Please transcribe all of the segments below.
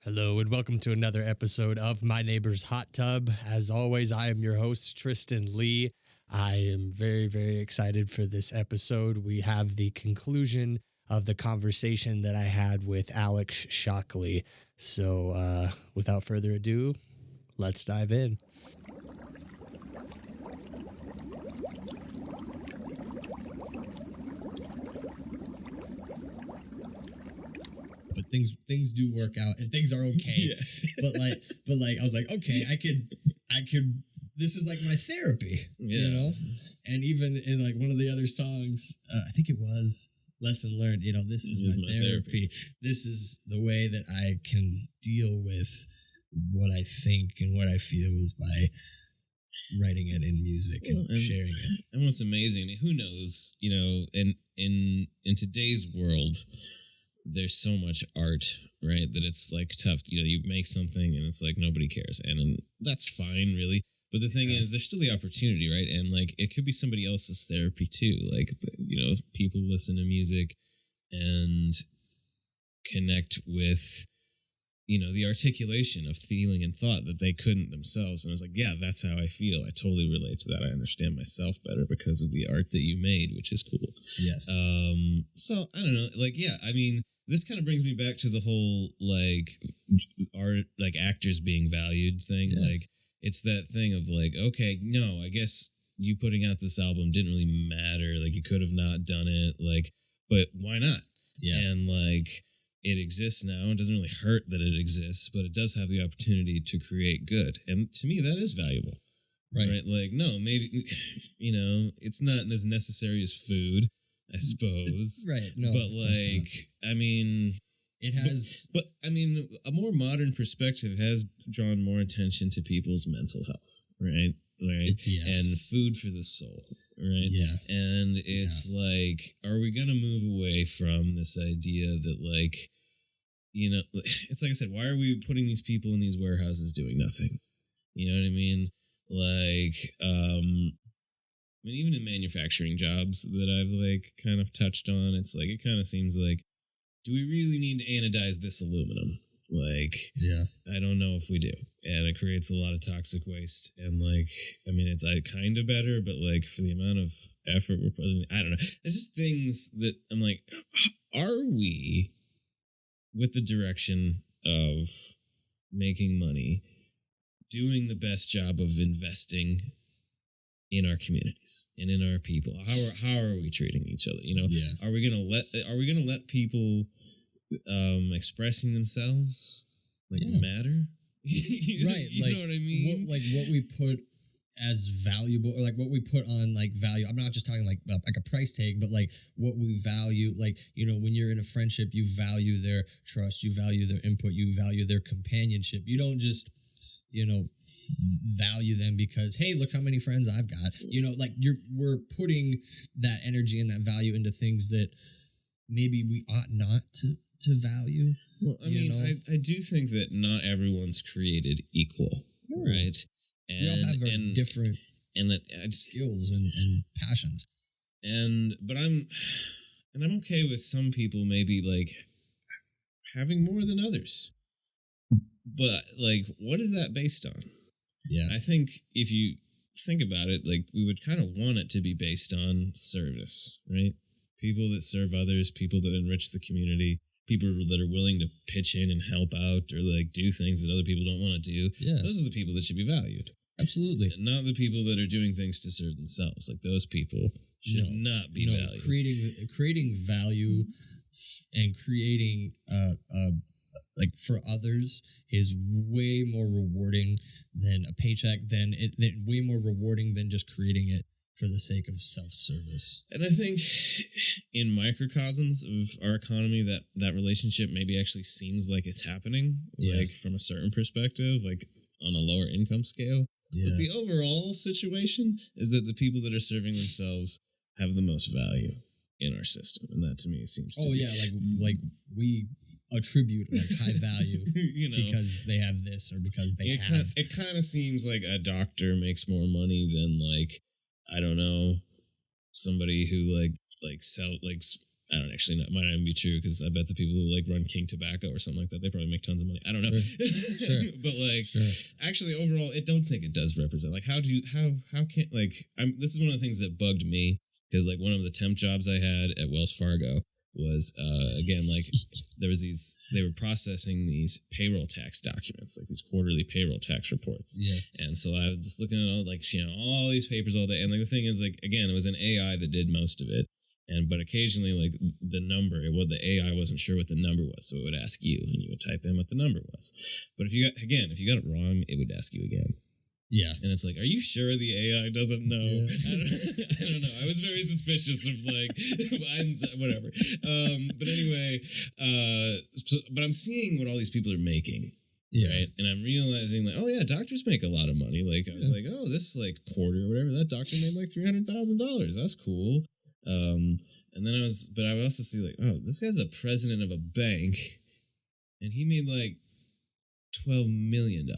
Hello and welcome to another episode of My Neighbor's Hot Tub. As always, I am your host, Tristen Lee. I am very, very excited for this episode. We have the conclusion of the conversation that I had with Alex Shockley. So without further ado, let's dive in. But things do work out and things are okay. Yeah. but like I was like, okay, I could this is like my therapy, you know? And even in like one of the other songs, I think it was Lesson Learned, this is my therapy. This is the way that I can deal with what I think and what I feel is by writing it in music and sharing it. And what's amazing, I mean, who knows, in today's world, there's so much art, right, that it's like tough. You make something and it's like nobody cares, and that's fine, really. But the thing is, there's still the opportunity, right? And like it could be somebody else's therapy too. Like people listen to music and connect with the articulation of feeling and thought that they couldn't themselves. And I was like, yeah, that's how I feel. I totally relate to that. I understand myself better because of the art that you made, which is cool. Yes. So I don't know. Like, yeah, I mean, this kind of brings me back to the whole like art, like actors being valued thing. Yeah. Like, it's that thing of like, okay, no, I guess you putting out this album didn't really matter. Like, you could have not done it. Like, but why not? Yeah. And like, it exists now. It doesn't really hurt that it exists, but it does have the opportunity to create good. And to me, that is valuable. Right? Like, no, maybe, it's not as necessary as food, I suppose. Right. No. But like, I mean, it has. But I mean, a more modern perspective has drawn more attention to people's mental health, right? Right. Yeah. And food for the soul, right? Yeah. And it's like, are we going to move away from this idea that like, it's like I said, why are we putting these people in these warehouses doing nothing? You know what I mean? Like, I mean, even in manufacturing jobs that I've like kind of touched on, it's like, it kind of seems like, do we really need to anodize this aluminum? Like, yeah, I don't know if we do. And it creates a lot of toxic waste. And like, I mean, it's kind of better, but like for the amount of effort we're putting, I don't know. It's just things that I'm like, are we, with the direction of making money, doing the best job of investing in our communities and in our people? How are we treating each other? Yeah. Are we gonna let people expressing themselves matter? Right. You know what I mean? What we put as valuable, or like what we put on like value. I'm not just talking like a price tag, but like what we value. Like, when you're in a friendship, you value their trust, you value their input, you value their companionship. You don't just, value them because, hey, look how many friends I've got. We're putting that energy and that value into things that maybe we ought not to value. Well, I mean, I do think that not everyone's created equal, right? And we all have our different skills and passions. But I'm okay with some people maybe like having more than others. But like, what is that based on? Yeah. I think if you think about it, like we would kind of want it to be based on service, right? People that serve others, people that enrich the community, people that are willing to pitch in and help out or like do things that other people don't want to do. Yeah. Those are the people that should be valued. Absolutely. And not the people that are doing things to serve themselves. Like those people should not be valued. Creating value and creating like for others is way more rewarding than a paycheck, than way more rewarding than just creating it for the sake of self-service. And I think in microcosms of our economy, that relationship maybe actually seems like it's happening, like from a certain perspective, like on a lower income scale. Yeah. But the overall situation is that the people that are serving themselves have the most value in our system, and that to me seems to be like we attribute like high value because they have this or because they have. It kind of seems like a doctor makes more money than like, I don't know, somebody who like sell like I don't actually know. It might not even be true because I bet the people who like run King Tobacco or something like that, they probably make tons of money. I don't know. Sure. But like, actually, overall, I don't think it does represent. Like, how can like? This is one of the things that bugged me because like one of the temp jobs I had at Wells Fargo was again like they were processing these payroll tax documents, like these quarterly payroll tax reports. Yeah. And so I was just looking at all like all these papers all day, and like the thing is like again it was an AI that did most of it. But occasionally, like the number, the AI wasn't sure what the number was, so it would ask you, and you would type in what the number was. But if you got it wrong, it would ask you again. Yeah, and it's like, are you sure the AI doesn't know? Yeah. I don't know. I was very suspicious of like whatever. But anyway, but I'm seeing what all these people are making. Yeah. Right. And I'm realizing like, oh yeah, doctors make a lot of money. Like I was like, oh, this like quarter or whatever, that doctor made like $300,000. That's cool. And then I would also see like, oh, this guy's a president of a bank, and he made like $12 million.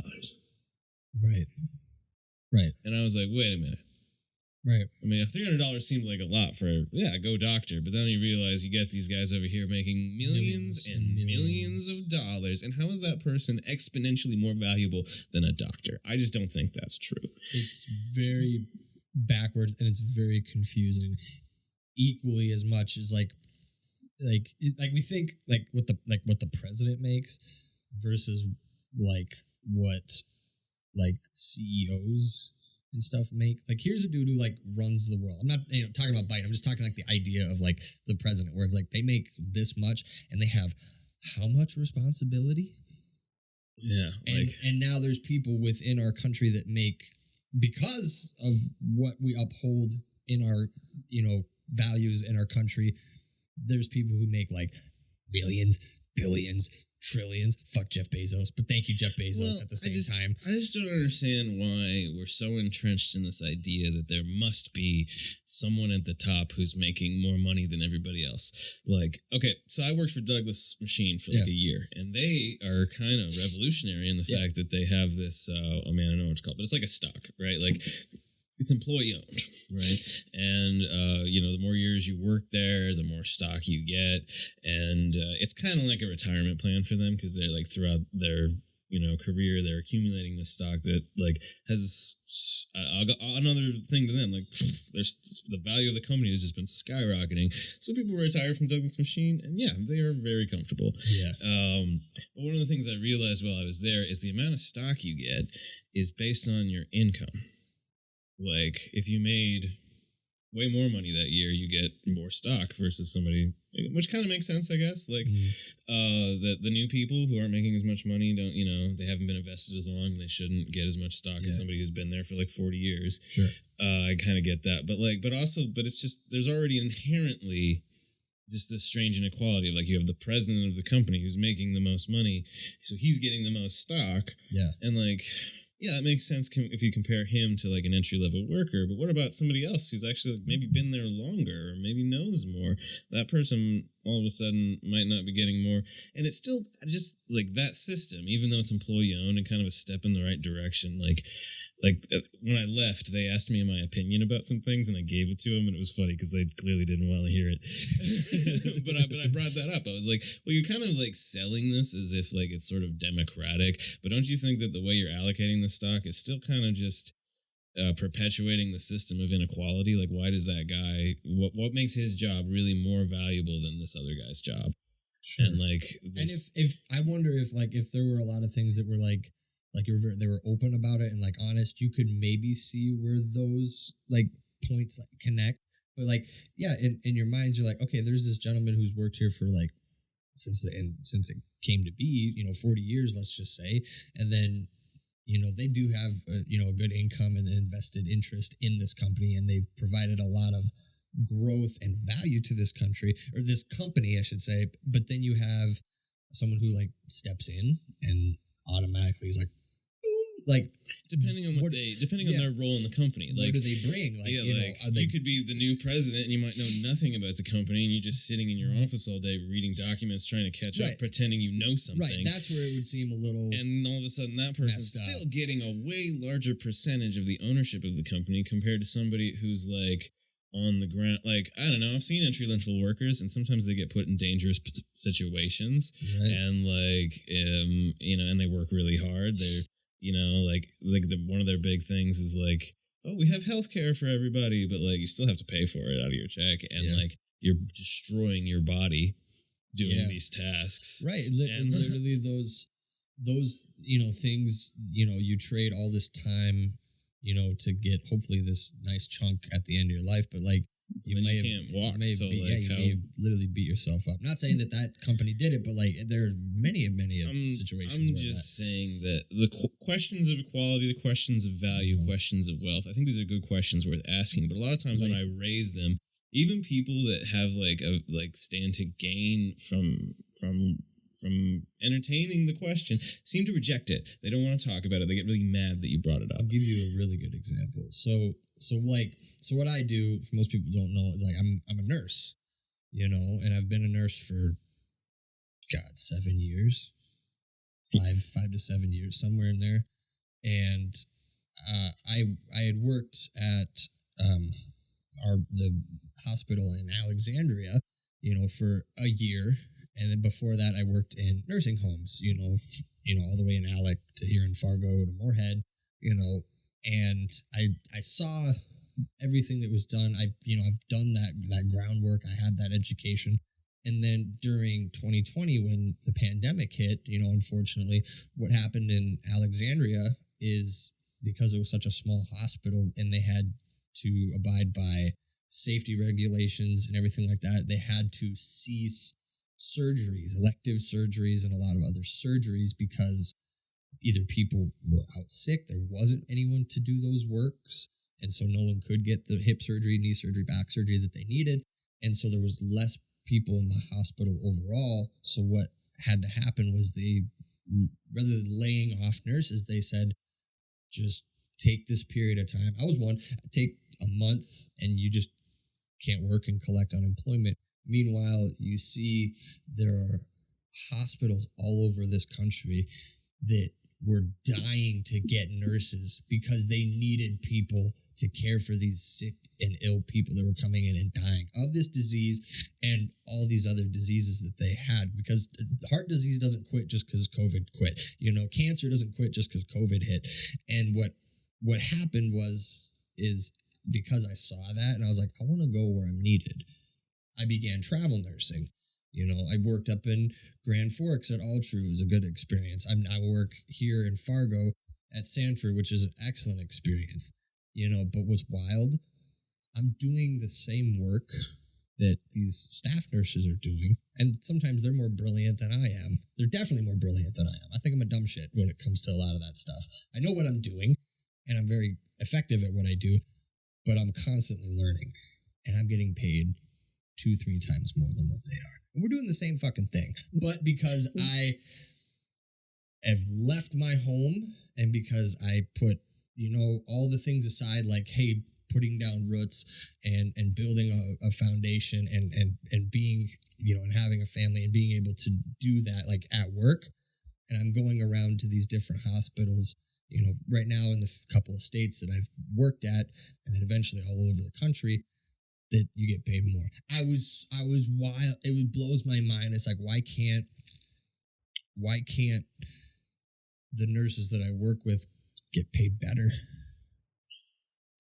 Right. And I was like, wait a minute. Right. I mean, $300 seemed like a lot for go doctor, but then you realize you get these guys over here making millions and millions of dollars, and how is that person exponentially more valuable than a doctor? I just don't think that's true. It's very backwards, and it's very confusing. Equally as much as like we think like what the president makes versus like what like CEOs and stuff make. Like here's a dude who like runs the world. I'm not talking about Biden. I'm just talking like the idea of like the president, where it's like they make this much and they have how much responsibility? Yeah, and now there's people within our country that make, because of what we uphold in our values in our country, there's people who make like billions, billions, trillions. Fuck Jeff Bezos, but thank you, Jeff Bezos, at the same time. I just don't understand why we're so entrenched in this idea that there must be someone at the top who's making more money than everybody else. Like, okay, so I worked for Douglas Machine for like a year, and they are kind of revolutionary in the fact that they have this, I don't know what it's called, but it's like a stock, right? Like, it's employee owned, right? And, the more years you work there, the more stock you get. And it's kind of like a retirement plan for them, because they're like throughout their, career, they're accumulating this stock that like has another thing to them. Like there's the value of the company has just been skyrocketing. So people retire from Douglas Machine, and they are very comfortable. Yeah. But one of the things I realized while I was there is the amount of stock you get is based on your income. Like, if you made way more money that year, you get more stock versus somebody, which kind of makes sense, I guess. Like, the new people who aren't making as much money don't, they haven't been invested as long, and they shouldn't get as much stock as somebody who's been there for like 40 years. Sure. I kind of get that. But it's just, there's already inherently just this strange inequality of like, you have the president of the company who's making the most money, so he's getting the most stock. Yeah. And like, yeah, that makes sense if you compare him to like an entry-level worker. But what about somebody else who's actually maybe been there longer or maybe knows more? That person all of a sudden might not be getting more. And it's still just like that system, even though it's employee-owned and kind of a step in the right direction. Like when I left, they asked me my opinion about some things, and I gave it to them, and it was funny because they clearly didn't want to hear it. but I brought that up. I was like, well, you're kind of like selling this as if like it's sort of democratic, but don't you think that the way you're allocating the stock is still kind of just perpetuating the system of inequality? Like, why does that guy, what makes his job really more valuable than this other guy's job? Sure. And like, and if I wonder if there were a lot of things that were like they were open about it and like honest, you could maybe see where those like points like connect. But like, in your minds, you're like, okay, there's this gentleman who's worked here for like since it came to be, 40 years, let's just say, and then they do have a good income and invested interest in this company, and they've provided a lot of growth and value to this country, or this company, I should say. But then you have someone who like steps in and automatically is like, like depending on on their role in the company, like what do they bring? Like, you could be the new president and you might know nothing about the company, and you're just sitting in your office all day reading documents, trying to catch up, pretending you know something. Right, that's where it would seem a little. And all of a sudden, that person's still getting a way larger percentage of the ownership of the company compared to somebody who's like on the ground. Like, I don't know, I've seen entry level workers, and sometimes they get put in dangerous situations, Right. and and they work really hard. They're one of their big things is like, oh, we have healthcare for everybody, but like you still have to pay for it out of your check, and like you're destroying your body doing these tasks, right? And literally those things, you trade all this time, to get hopefully this nice chunk at the end of your life, but like you can't walk, so you may literally beat yourself up. Not saying that company did it, but like there are many situations. I'm just saying that the questions of equality, the questions of value, questions of wealth, I think these are good questions worth asking. But a lot of times when I raise them, even people that have stand to gain from entertaining the question seem to reject it. They don't want to talk about it. They get really mad that you brought it up. I'll give you a really good example. So what I do, most people don't know, is like I'm a nurse, and I've been a nurse for 7 years, 5 to 7 years, somewhere in there. And I had worked at the hospital in Alexandria, for a year. And then before that, I worked in nursing homes, all the way in Alec to here in Fargo to Moorhead, and I saw everything that was done. I've done that groundwork. I had that education. And then during 2020, when the pandemic hit, unfortunately, what happened in Alexandria is because it was such a small hospital and they had to abide by safety regulations and everything like that, they had to cease surgeries, elective surgeries, and a lot of other surgeries because either people were out sick, there wasn't anyone to do those works, and so no one could get the hip surgery, knee surgery, back surgery that they needed, and so there was less people in the hospital overall. So what had to happen was they, rather than laying off nurses, they said, just take this period of time. I was one, take a month and you just can't work and collect unemployment. Meanwhile, you see there are hospitals all over this country that were dying to get nurses because they needed people to care for these sick and ill people that were coming in and dying of this disease and all these other diseases that they had, because heart disease doesn't quit just because COVID quit. Cancer doesn't quit just because COVID hit. And what happened is because I saw that and I was like, I want to go where I'm needed, I began travel nursing. I worked up in Grand Forks at Altru. It was a good experience. I work here in Fargo at Sanford, which is an excellent experience. But what's wild, I'm doing the same work that these staff nurses are doing. And sometimes they're more brilliant than I am. They're definitely more brilliant than I am. I think I'm a dumb shit when it comes to a lot of that stuff. I know what I'm doing, and I'm very effective at what I do, but I'm constantly learning. And I'm getting paid 2-3 times more than what they are. And we're doing the same fucking thing. But because I have left my home and because I put, all the things aside, like, hey, putting down roots and building a foundation and being, and having a family and being able to do that, like, at work. And I'm going around to these different hospitals, right now in the couple of states that I've worked at, and then eventually all over the country, that you get paid more. I was wild. It blows my mind. It's like, why can't the nurses that I work with get paid better?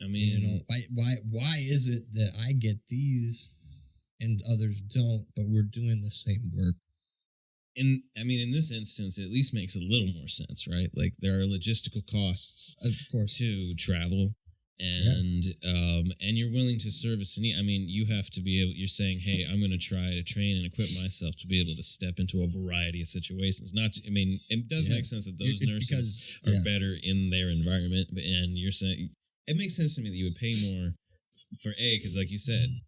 I mean, why is it that I get these and others don't, but we're doing the same work? In this instance, it at least makes a little more sense, right? Like, there are logistical costs, of course, to travel. And you're willing to service a need. I mean, you have to be able, you're saying, hey, I'm going to try to train and equip myself to be able to step into a variety of situations. It does make sense that those nurses are better in their environment. And you're saying, it makes sense to me that you would pay more for because like you said,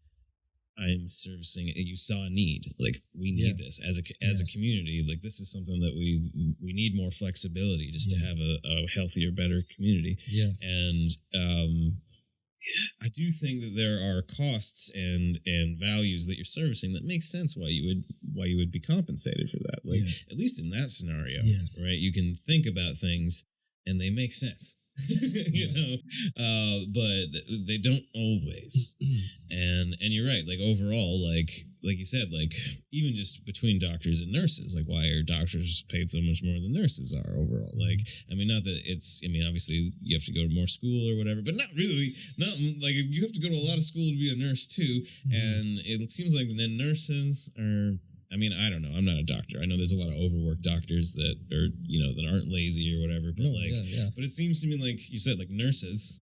I'm servicing it. You saw a need. Like, we need this as a community. Like, this is something that we need more flexibility just to have a healthier, better community. Yeah. And I do think that there are costs and values that you're servicing that makes sense why you would be compensated for that. Like, at least in that scenario, right? You can think about things and they make sense. but they don't always. And you're right. Like overall, like you said, like even just between doctors and nurses, like why are doctors paid so much more than nurses are overall? Like, I mean, not that it's, I mean, obviously you have to go to more school or whatever, but not really. Not like you have to go to a lot of school to be a nurse too. And it seems like then nurses are, I mean, I don't know. I'm not a doctor. I know there's a lot of overworked doctors that are, that aren't lazy or whatever. But but it seems to me like you said, like nurses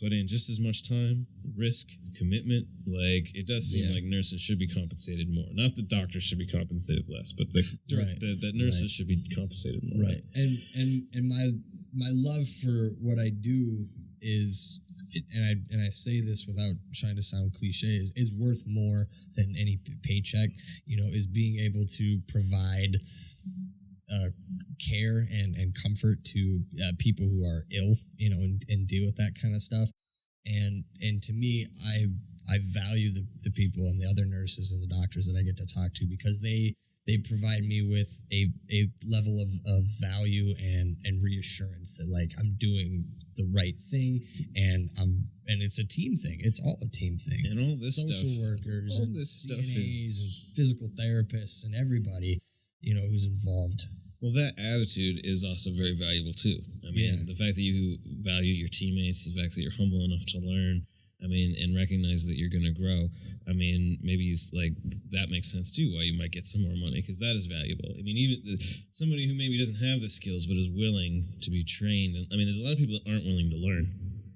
put in just as much time, risk, commitment. Like it does seem like nurses should be compensated more. Not that doctors should be compensated less, but that nurses should be compensated more. Right. And my love for what I do is, and I say this without trying to sound cliche, is worth more than any paycheck, is being able to provide care and comfort to people who are ill, and deal with that kind of stuff. And to me, I value the people and the other nurses and the doctors that I get to talk to, because they provide me with a level of value and reassurance that like I'm doing the right thing, and it's a team thing. It's all a team thing. And all this social stuff, workers all and this CNAs stuff is and physical therapists and everybody, who's involved. Well, that attitude is also very valuable too. I mean, the fact that you value your teammates, the fact that you're humble enough to learn, I mean, and recognize that you're going to grow. I mean, maybe it's like that makes sense too, why you might get some more money, because that is valuable. I mean, even somebody who maybe doesn't have the skills but is willing to be trained. I mean, there's a lot of people that aren't willing to learn.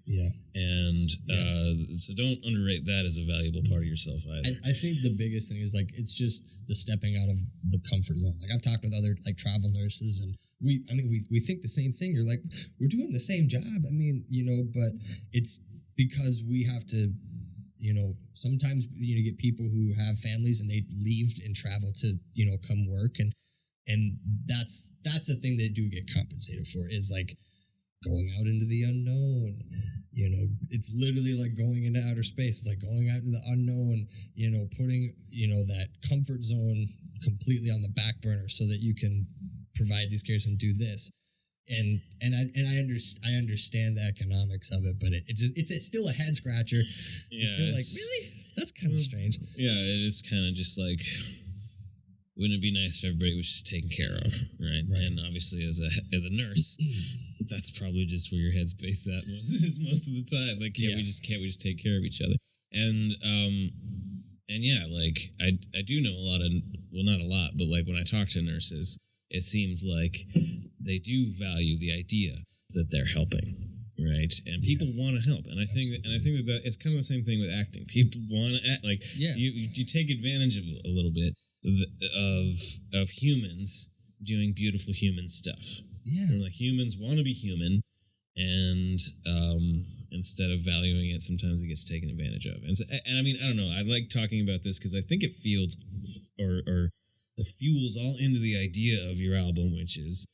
Yeah. And so don't underrate that as a valuable part of yourself either. I think the biggest thing is like, it's just the stepping out of the comfort zone. Like I've talked with other like travel nurses, and we think the same thing. You're like, we're doing the same job. I mean, but it's because we have to, sometimes, get people who have families and they leave and travel to, come work. And that's the thing they do get compensated for, is like going out into the unknown. It's literally like going into outer space. It's like going out into the unknown, putting, that comfort zone completely on the back burner so that you can provide these cares and do this. And I understand the economics of it, but it's still a head scratcher. Yeah, you're still like, really? That's kind of strange. Yeah, it is kind of just like, wouldn't it be nice if everybody was just taken care of, right? And obviously, as a nurse, that's probably just where your headspace at most of the time. Like, can't we just take care of each other? And yeah, like I do know a lot of, well, not a lot, but like when I talk to nurses, it seems like they do value the idea that they're helping, right? And people want to help, and I think that it's kind of the same thing with acting. People want to act, like you take advantage of a little bit of humans doing beautiful human stuff. Yeah, and like humans want to be human, and instead of valuing it, sometimes it gets taken advantage of. And I mean, I don't know. I like talking about this because I think it feels or it fuels all into the idea of your album, which is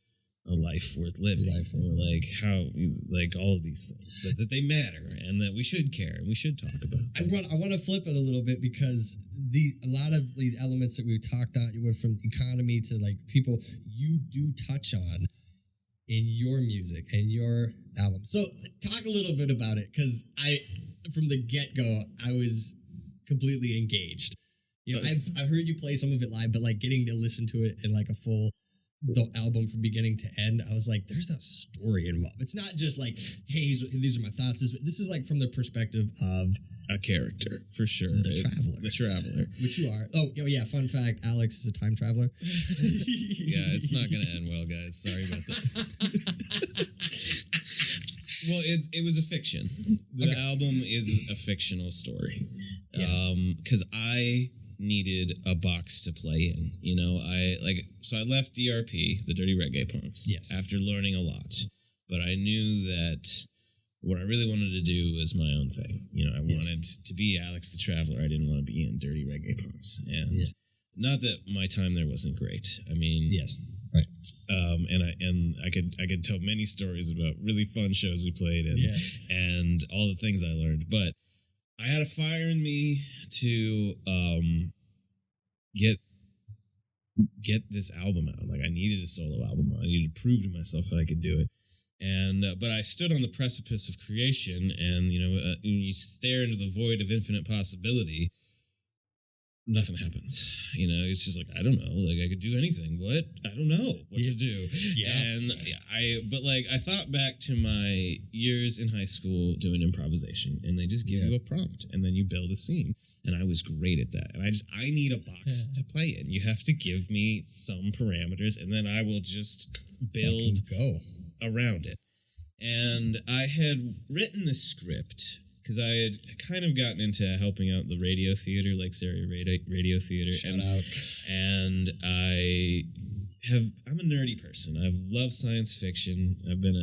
a life worth living, or like how, like all of these things that they matter and that we should care and we should talk about. I want to flip it a little bit, because a lot of these elements that we've talked on, from economy to like people, you do touch on in your music and your album. So talk a little bit about it, because from the get-go, I was completely engaged. I've heard you play some of it live, but like getting to listen to it in like a full album from beginning to end, I was like, there's a story involved. It's not just like, hey, these are my thoughts. This is like from the perspective of a character, for sure. The traveler. Which you are. Oh, yeah, fun fact, Alex is a time traveler. Yeah, it's not going to end well, guys. Sorry about that. Well, it was a fiction. The album is a fictional story. Because I needed a box to play in. So I left DRP, the Dirty Reggae Punks, after learning a lot. But I knew that what I really wanted to do was my own thing. I wanted to be Alex the Traveler. I didn't want to be in Dirty Reggae Punks. And not that my time there wasn't great. I mean, right. And I could tell many stories about really fun shows we played and all the things I learned. But I had a fire in me to get this album out. Like I needed a solo album. I needed to prove to myself that I could do it. And but I stood on the precipice of creation, and when you stare into the void of infinite possibility, nothing happens. It's just like, I don't know. Like, I could do anything. What? I don't know what to do. Yeah. And I thought back to my years in high school doing improvisation, and they just give you a prompt, and then you build a scene. And I was great at that. And I need a box to play in. You have to give me some parameters, and then I will just build around it. And I had written a script because I had kind of gotten into helping out the radio theater, like Sarah Radio Theater. Shout out. And I'm a nerdy person. I've loved science fiction. I've been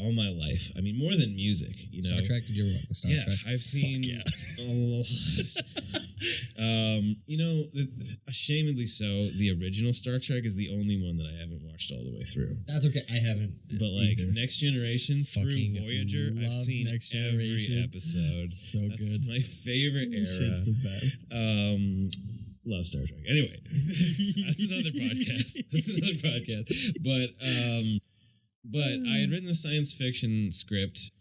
all my life. I mean, more than music, Star Trek? Did you ever watch Star Trek? I've seen a lot. Ashamedly so, the original Star Trek is the only one that I haven't watched all the way through. That's okay. I haven't. But Next Generation through Voyager, I've seen every episode. So That's good. my favorite era. Shit's the best. Love Star Trek. Anyway, that's another podcast. But I had written a science fiction script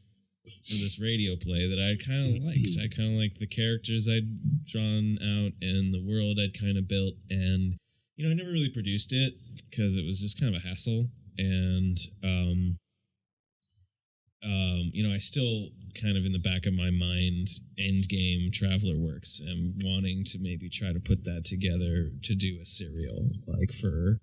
for this radio play that I kind of liked. I kind of liked the characters I'd drawn out and the world I'd kind of built. And, I never really produced it because it was just kind of a hassle. And, I still kind of in the back of my mind, Endgame Traveler Works, and wanting to maybe try to put that together to do a serial, like for...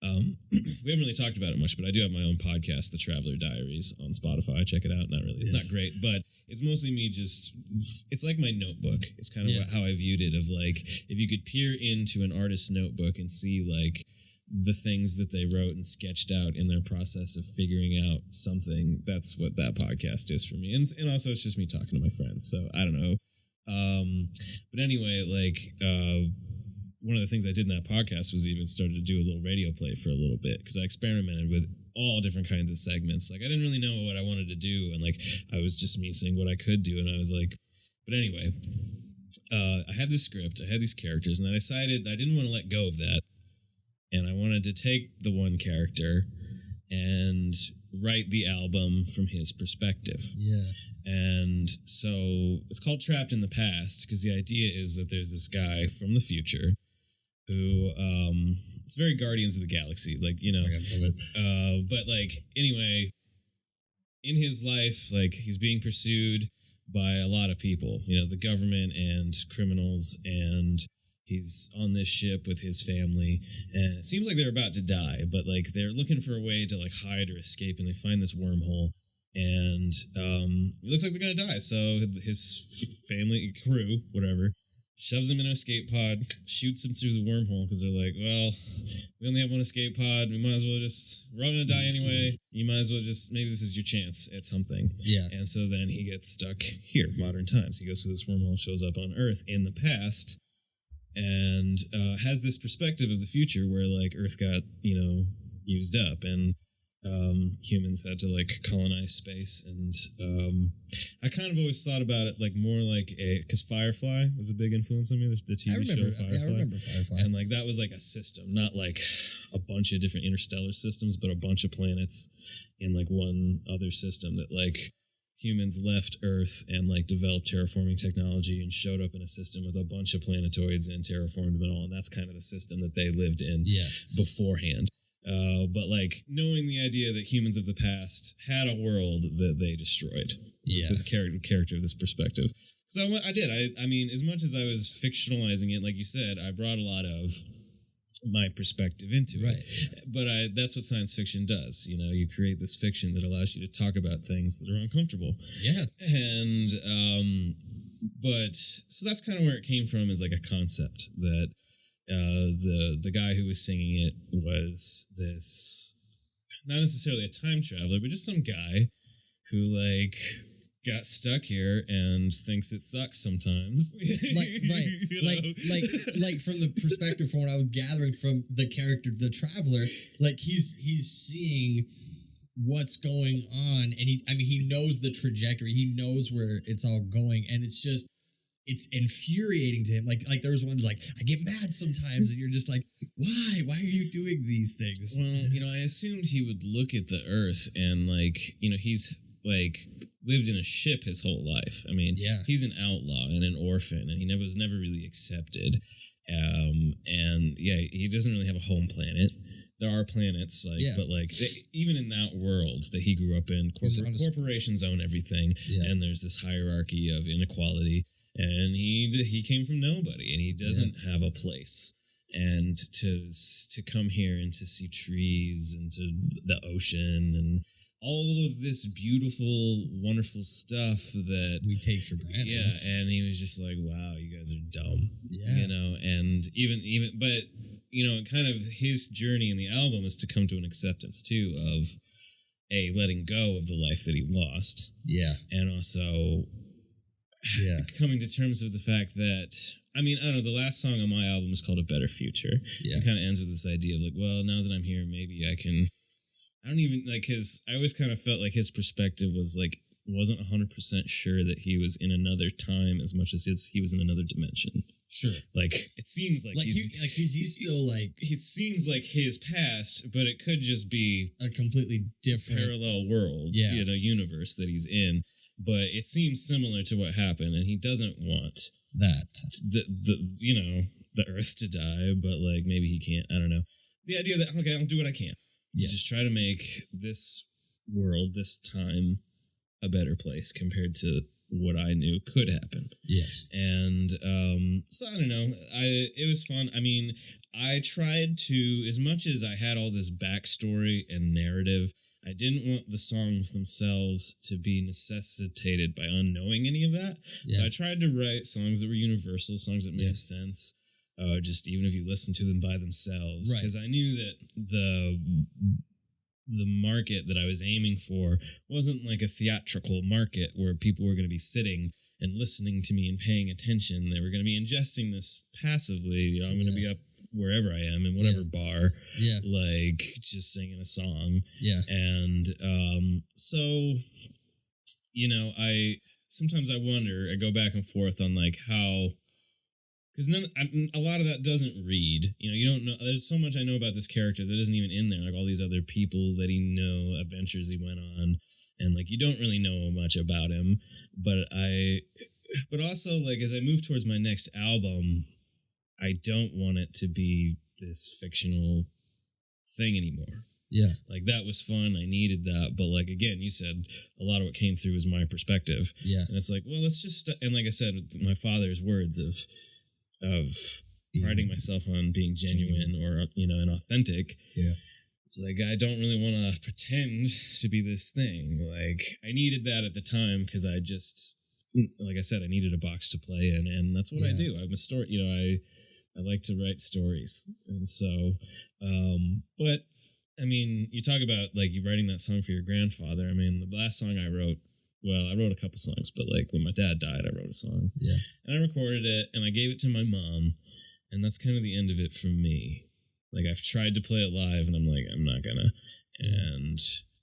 we haven't really talked about it much, but I do have my own podcast, The Traveler Diaries, on Spotify. Check it out. Not really. It's not great, but it's mostly me it's like my notebook. It's kind of how I viewed it, of like, if you could peer into an artist's notebook and see like the things that they wrote and sketched out in their process of figuring out something, that's what that podcast is for me. And also it's just me talking to my friends. So I don't know. But anyway, one of the things I did in that podcast was even started to do a little radio play for a little bit, because I experimented with all different kinds of segments. Like, I didn't really know what I wanted to do, and I was just me saying what I could do, and I was like, but anyway, I had this script, I had these characters, and I decided I didn't want to let go of that, and I wanted to take the one character and write the album from his perspective. Yeah. And so it's called Trapped in the Past, because the idea is that there's this guy from the future who it's very Guardians of the Galaxy, but anyway, in his life, he's being pursued by a lot of people, the government and criminals, and he's on this ship with his family, and it seems like they're about to die, but they're looking for a way to hide or escape, and they find this wormhole. And it looks like they're gonna die. So his family, crew, whatever, shoves him in an escape pod, shoots him through the wormhole, because they're like, well, we only have one escape pod. We're all gonna die anyway. You might as well maybe this is your chance at something. Yeah. And so then he gets stuck here, modern times. He goes through this wormhole, shows up on Earth in the past, and has this perspective of the future where Earth got used up, and humans had to colonize space, and I kind of always thought about it more because Firefly was a big influence on me, the TV show Firefly. Yeah, I remember Firefly. And that was a system, not a bunch of different interstellar systems, but a bunch of planets in one other system that humans left Earth and developed terraforming technology and showed up in a system with a bunch of planetoids and terraformed them all, and that's kind of the system that they lived in beforehand. But knowing the idea that humans of the past had a world that they destroyed. Yeah. The character of this perspective. So I mean, as much as I was fictionalizing it, like you said, I brought a lot of my perspective into it. But that's what science fiction does. You create this fiction that allows you to talk about things that are uncomfortable. Yeah. And, but, so that's kind of where it came from, is a concept that the guy who was singing it was this, not necessarily a time traveler, but just some guy who got stuck here and thinks it sucks sometimes. From the perspective, from what I was gathering from the character, the traveler, he's seeing what's going on, and he knows the trajectory, he knows where it's all going, and it's just it's infuriating to him. Like there was one like, I get mad sometimes, and you're just like, why? Why are you doing these things? Well, I assumed he would look at the Earth and like, he's like lived in a ship his whole life. I mean, he's an outlaw and an orphan, and he was never really accepted. And he doesn't really have a home planet. There are planets, but even in that world that he grew up in, corporations own everything, and there's this hierarchy of inequality. And he came from nobody, and he doesn't have a place. And to come here and to see trees and to the ocean and all of this beautiful, wonderful stuff that we take for granted. Yeah, and he was just like, "Wow, you guys are dumb." Yeah, and but kind of his journey in the album is to come to an acceptance too of letting go of the life that he lost. Yeah, and also. Yeah, coming to terms with the fact that, I don't know, the last song on my album is called A Better Future. Yeah. It kind of ends with this idea of like, well, now that I'm here, maybe I don't even, like, I always kind of felt like his perspective was like, wasn't 100% sure that he was in another time as much as he was in another dimension. Sure. Like, it seems like he's still like... It seems like his past, but it could just be... a completely different... parallel world, universe that he's in. But it seems similar to what happened, and he doesn't want the Earth to die, but like maybe he can't. I don't know. The idea that I'll do what I can to just try to make this world, this time, a better place compared to what I knew could happen. Yes, and so I don't know. It was fun. I tried to, as much as I had all this backstory and narrative. I didn't want the songs themselves to be necessitated by unknowing any of that. Yeah. So I tried to write songs that were universal, songs that made sense, just even if you listen to them by themselves. Because I knew that the market that I was aiming for wasn't like a theatrical market where people were going to be sitting and listening to me and paying attention. They were going to be ingesting this passively. I'm going to be up wherever I am in whatever bar, like just singing a song. Yeah. And so, I sometimes I wonder, I go back and forth on like how, because a lot of that doesn't read. You don't know. There's so much I know about this character that isn't even in there, like all these other people that adventures he went on, and like you don't really know much about him. But also like as I move towards my next album, I don't want it to be this fictional thing anymore. Yeah. Like, that was fun. I needed that. But, like, again, you said a lot of what came through was my perspective. Yeah. And it's like, well, let's just... And like I said, my father's words of priding myself on being genuine or, and authentic. Yeah. It's like, I don't really want to pretend to be this thing. Like, I needed that at the time because I just... Like I said, I needed a box to play in. And that's what I do. I'm a story... I like to write stories. And so, but you talk about like you writing that song for your grandfather. The last song I wrote a couple songs, but like when my dad died, I wrote a song. Yeah. And I recorded it and I gave it to my mom. And that's kind of the end of it for me. Like I've tried to play it live and I'm like, I'm not gonna. And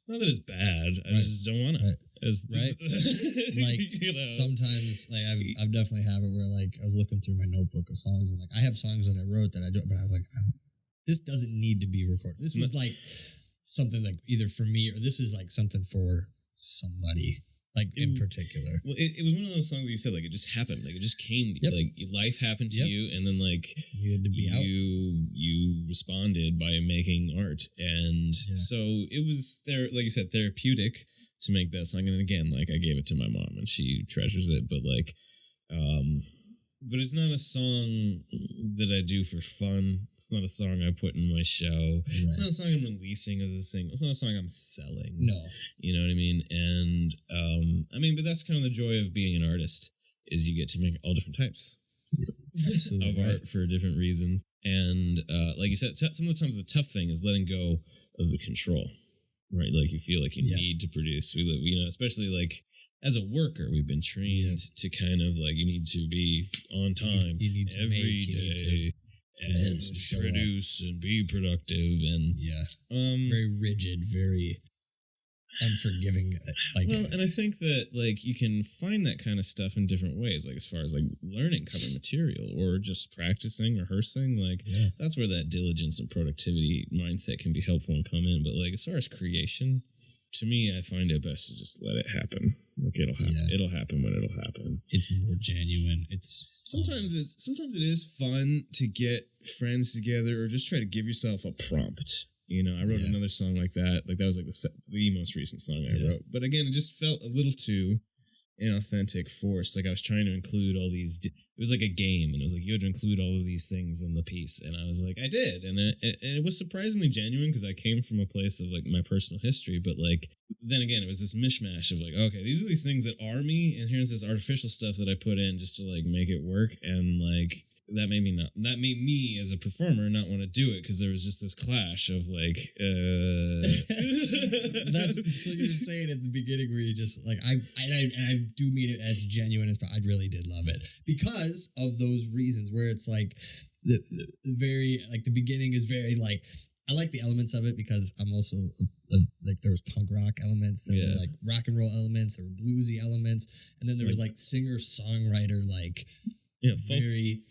not that it's bad. I just don't want to. Right. Like sometimes like I've definitely have it where like I was looking through my notebook of songs and like I have songs that I wrote that I do, but I was like, this doesn't need to be recorded. This was like something like either for me or this is like something for somebody like in particular. Well, it was one of those songs that you said like it just happened, like it just came to you, like life happened to you, and then like you had to be out. You responded by making art, and so it was like you said, therapeutic to make that song. And again, like I gave it to my mom and she treasures it, but like but it's not a song that I do for fun. It's not a song I put in my show. Right. It's not a song I'm releasing as a single. It's not a song I'm selling. No. You know what I mean? And but that's kind of the joy of being an artist is you get to make all different types of art for different reasons. And like you said, some of the times the tough thing is letting go of the control. Right, like you feel like you need to produce. We live, especially like as a worker, we've been trained to kind of like you need to be on time you need to every day and produce and be productive and very rigid, very unforgiving. Like, well, and I think that like you can find that kind of stuff in different ways, like as far as like learning cover material or just practicing, rehearsing. Like that's where that diligence and productivity mindset can be helpful and come in. But like as far as creation, to me, I find it best to just let it happen. Like it'll happen. Yeah. It'll happen when it'll happen. It's more genuine. It's sometimes it is fun to get friends together or just try to give yourself a prompt. You know, I wrote another song like that. Like that was like the most recent song I wrote. But again, it just felt a little too inauthentic, forced. Like I was trying to include all these. It was like a game, and it was like you had to include all of these things in the piece. And I was like, I did, and it was surprisingly genuine because I came from a place of like my personal history. But like then again, it was this mishmash of like, okay, these are these things that are me, and here's this artificial stuff that I put in just to like make it work, and like. That made me as a performer not want to do it because there was just this clash of like That's so you're saying at the beginning where you just like I do mean it as genuine as, but I really did love it because of those reasons where it's like the very like the beginning is very like I like the elements of it because I'm also like there was punk rock elements, there were like rock and roll elements, there were bluesy elements, and then there was like singer songwriter like very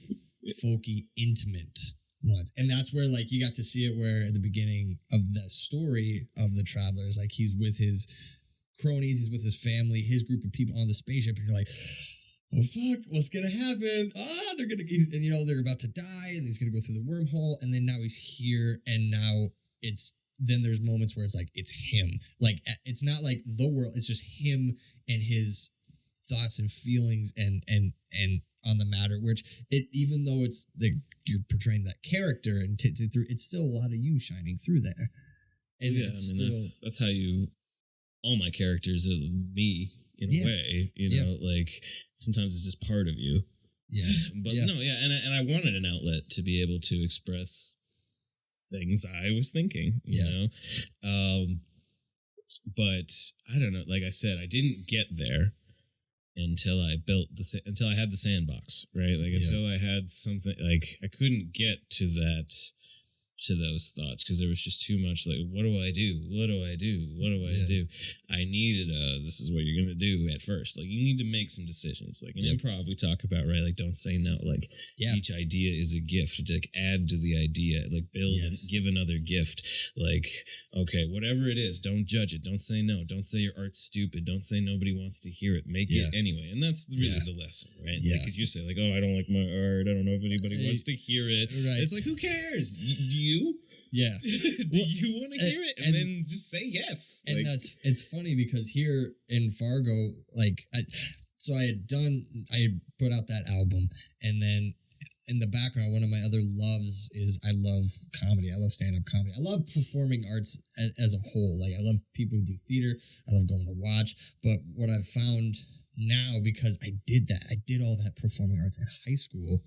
folky, intimate ones. And that's where like you got to see it where at the beginning of the story of the Travelers, like he's with his cronies, he's with his family, his group of people on the spaceship, and you're like, oh fuck, what's gonna happen? And you know, they're about to die and he's gonna go through the wormhole, and then now he's here, and now then there's moments where it's like it's him. Like it's not like the world, it's just him and his thoughts and feelings and on the matter, which even though it's like you're portraying that character and it's still a lot of you shining through there. And that's how all my characters are me in a way, you know, like sometimes it's just part of you. Yeah. But and I wanted an outlet to be able to express things I was thinking, you know? But I don't know, like I said, I didn't get there until I had the sandbox, right? Like until I had something, like I couldn't get to those thoughts because there was just too much like, what do I do? What do I do? What do I do? I needed this is what you're going to do at first. Like you need to make some decisions. Like in improv we talk about, right? Like don't say no. Like each idea is a gift. Like add to the idea. Like build and give another gift. Like, okay, whatever it is, don't judge it. Don't say no. Don't say your art's stupid. Don't say nobody wants to hear it. Make it anyway. And that's really the lesson, right? Yeah. Like if you say like, oh, I don't like my art. I don't know if anybody wants to hear it. Right. It's like, who cares? Do you? Yeah. Do you want to hear it? And then just say yes. And it's funny because here in Fargo, like, I had put out that album, and then in the background, one of my other loves is I love comedy. I love stand-up comedy. I love performing arts as a whole. Like, I love people who do theater. I love going to watch. But what I've found now, because I did all that performing arts in high school,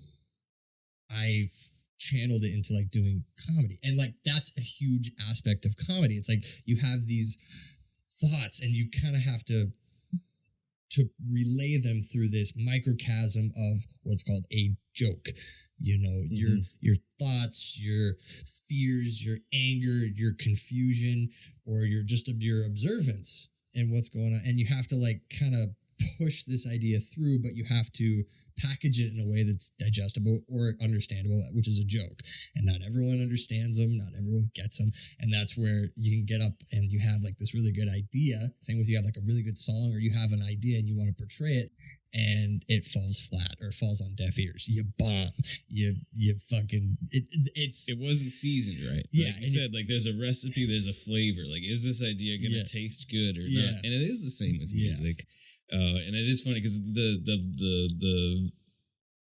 I've channeled it into like doing comedy, and like that's a huge aspect of comedy. It's like you have these thoughts and you kind of have to relay them through this microcosm of what's called a joke. You know, your thoughts, your fears, your anger, your confusion, or your observance and what's going on, and you have to like kind of push this idea through, but you have to package it in a way that's digestible or understandable, which is a joke. And not everyone understands them, not everyone gets them, and that's where you can get up and you have like this really good idea. Same with you have like a really good song, or you have an idea and you want to portray it, and it falls flat or falls on deaf ears. You bomb. You fucking it wasn't seasoned right. Like you said, like there's a recipe, there's a flavor. Like, is this idea gonna taste good or not? And it is the same with music. And it is funny because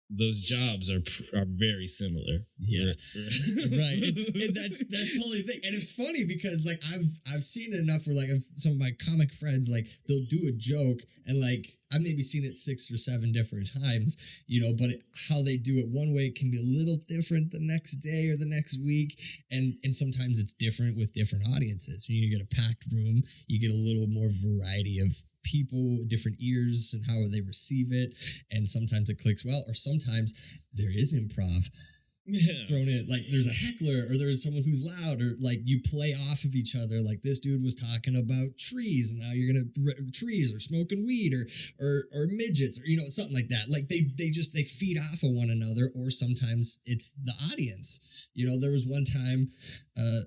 those jobs are very similar. Yeah, right. That's totally the thing, and it's funny because like I've seen it enough where like some of my comic friends, like they'll do a joke and like I've maybe seen it 6 or 7 different times, you know, but how they do it one way can be a little different the next day or the next week, and sometimes it's different with different audiences. When you get a packed room, you get a little more variety of people, different ears, and how they receive it, and sometimes it clicks well, or sometimes there is improv thrown in. Like there's a heckler or there's someone who's loud or like you play off of each other. Like this dude was talking about trees and now you're gonna trees or smoking weed or midgets or something like that. Like they feed off of one another, or sometimes it's the audience. There was one time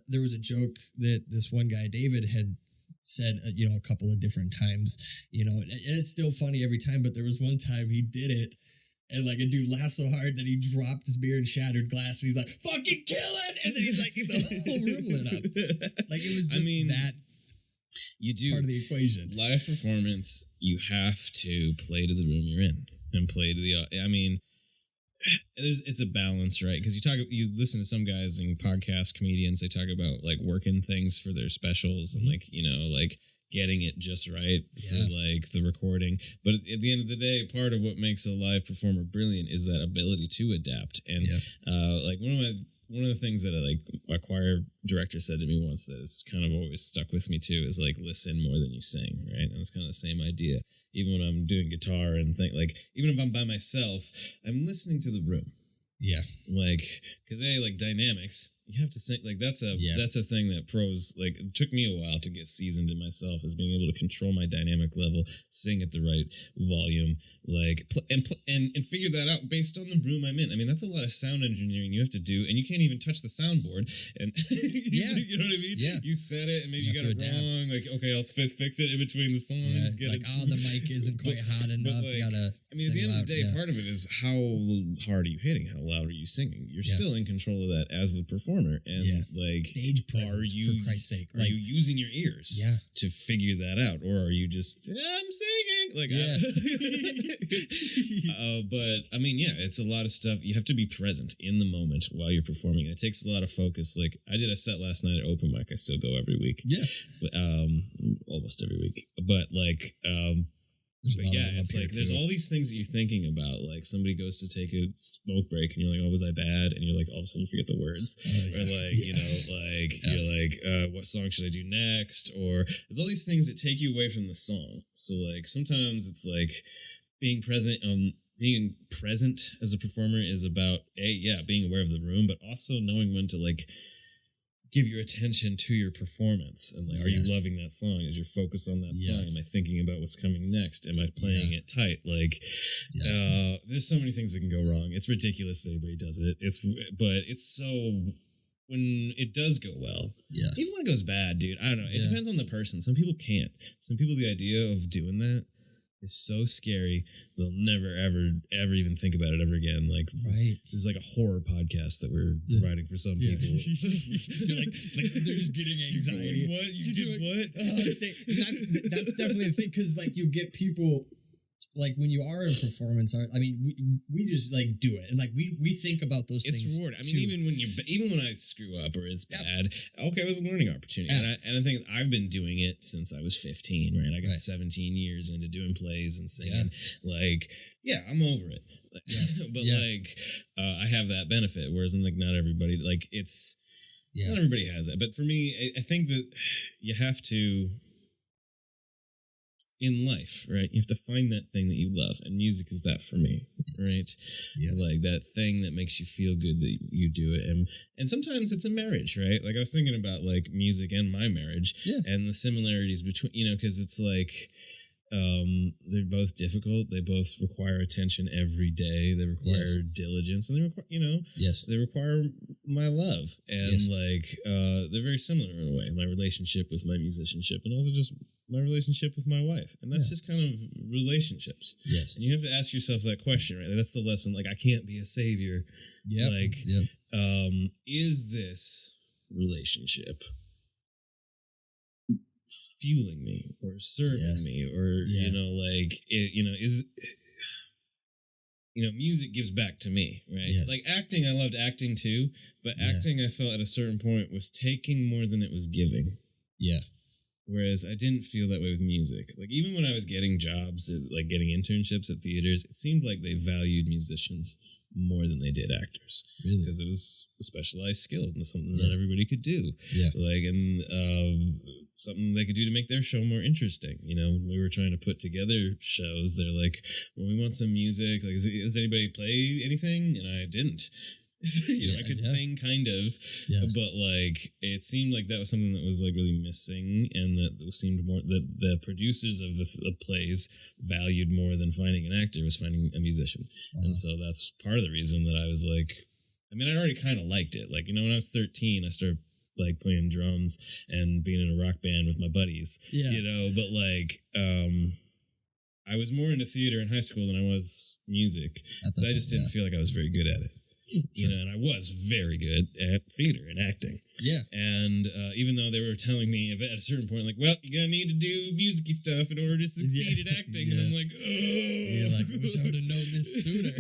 there was a joke that this one guy David had said a couple of different times, and it's still funny every time, but there was one time he did it. And like a dude laughed so hard that he dropped his beer and shattered glass. And he's like, "Fucking kill it!" And then he's like, the whole room lit up. Like it was just that. You do part of the equation. Live performance. You have to play to the room you're in and play to the. I mean, it's a balance, right? Because you listen to some guys in podcast comedians. They talk about like working things for their specials and like getting it just right for like the recording. But at the end of the day, part of what makes a live performer brilliant is that ability to adapt. And like one of the things that a choir director said to me once that has kind of always stuck with me too is like listen more than you sing, right? And it's kind of the same idea. Even when I'm doing guitar and even if I'm by myself, I'm listening to the room. Yeah. Like, because like dynamics, you have to sing. Like that's a thing that pros, like it took me a while to get seasoned in myself as being able to control my dynamic level, sing at the right volume, like and figure that out based on the room I'm in. I mean, that's a lot of sound engineering you have to do, and you can't even touch the soundboard. And you know what I mean? Yeah. You said it, and maybe you got it wrong. Like, okay, I'll fix it in between the songs. Yeah, the mic isn't quite hot enough. You gotta. I mean, at the end of the day, part of it is how hard are you hitting? How loud are you singing? You're still in control of that as the performer, and like stage presence. For Christ's sake, are you using your ears? To figure that out, or are you just I'm singing? Like, but I mean, it's a lot of stuff. You have to be present in the moment while you're performing. And it takes a lot of focus. Like I did a set last night at open mic. I still go every week. Yeah, but, almost every week. But like. It's like there's all these things that you're thinking about. Like somebody goes to take a smoke break, and you're like, "Oh, was I bad?" And you're like, all of a sudden you forget the words, or like you're like, "What song should I do next?" Or there's all these things that take you away from the song. So like sometimes it's like being present. Being present as a performer is about being aware of the room, but also knowing when to like. Give your attention to your performance and like, are you loving that song? Is your focus on that song? Am I thinking about what's coming next? Am I playing it tight? Like, there's so many things that can go wrong. It's ridiculous that anybody does it. But it's so when it does go well, even when it goes bad, dude. I don't know. It depends on the person. Some people can't. Some people, the idea of doing that is so scary they'll never ever even think about it ever again. Like this is like a horror podcast that we're providing for some people. You're like they're just getting anxiety. What you did? What? That's definitely the thing because like you get people. Like when you are in performance art, I mean, we just like do it, and like we think about those things. It's rewarding. I mean, even when I screw up or it's bad, okay, it was a learning opportunity, and I think I've been doing it since I was 15. Right, I got 17 years into doing plays and singing. Like, I'm over it. But like, I have that benefit, whereas like not everybody like it's. Not everybody has that, but for me, I think that you have to. In life, right? You have to find that thing that you love, and music is that for me, right? Yes. Like that thing that makes you feel good that you do it, and sometimes it's a marriage, right? Like I was thinking about like music and my marriage, and the similarities between, because it's like they're both difficult. They both require attention every day. They require diligence, and they require, they require my love, and like they're very similar in a way. My relationship with my musicianship, and also just my relationship with my wife, and that's just kind of relationships. Yes, and you have to ask yourself that question, right? That's the lesson. Like, I can't be a savior. Yeah, like, is this relationship fueling me or serving me, or is music gives back to me, right? Yes. Like acting, I loved acting too, but acting I felt at a certain point was taking more than it was giving. Yeah. Whereas I didn't feel that way with music. Like even when I was getting jobs, like getting internships at theaters, it seemed like they valued musicians more than they did actors. Really? Because it was a specialized skill and something not everybody could do. Yeah. Like, and something they could do to make their show more interesting. When we were trying to put together shows, they're like, well, we want some music. Like, does anybody play anything? And I didn't. I could sing kind of, but like it seemed like that was something that was like really missing, and that it seemed more that the producers of the plays valued more than finding an actor was finding a musician, and so that's part of the reason that I was like, I mean, I already kind of liked it. Like, when I was 13, I started like playing drums and being in a rock band with my buddies, but like, I was more into theater in high school than I was music. So I just didn't feel like I was very good at it. Sure. And I was very good at theater and acting. Yeah. And even though they were telling me at a certain point, like, well, you're going to need to do music-y stuff in order to succeed at acting. And I'm like, oh. You're like, I wish I would have known this sooner.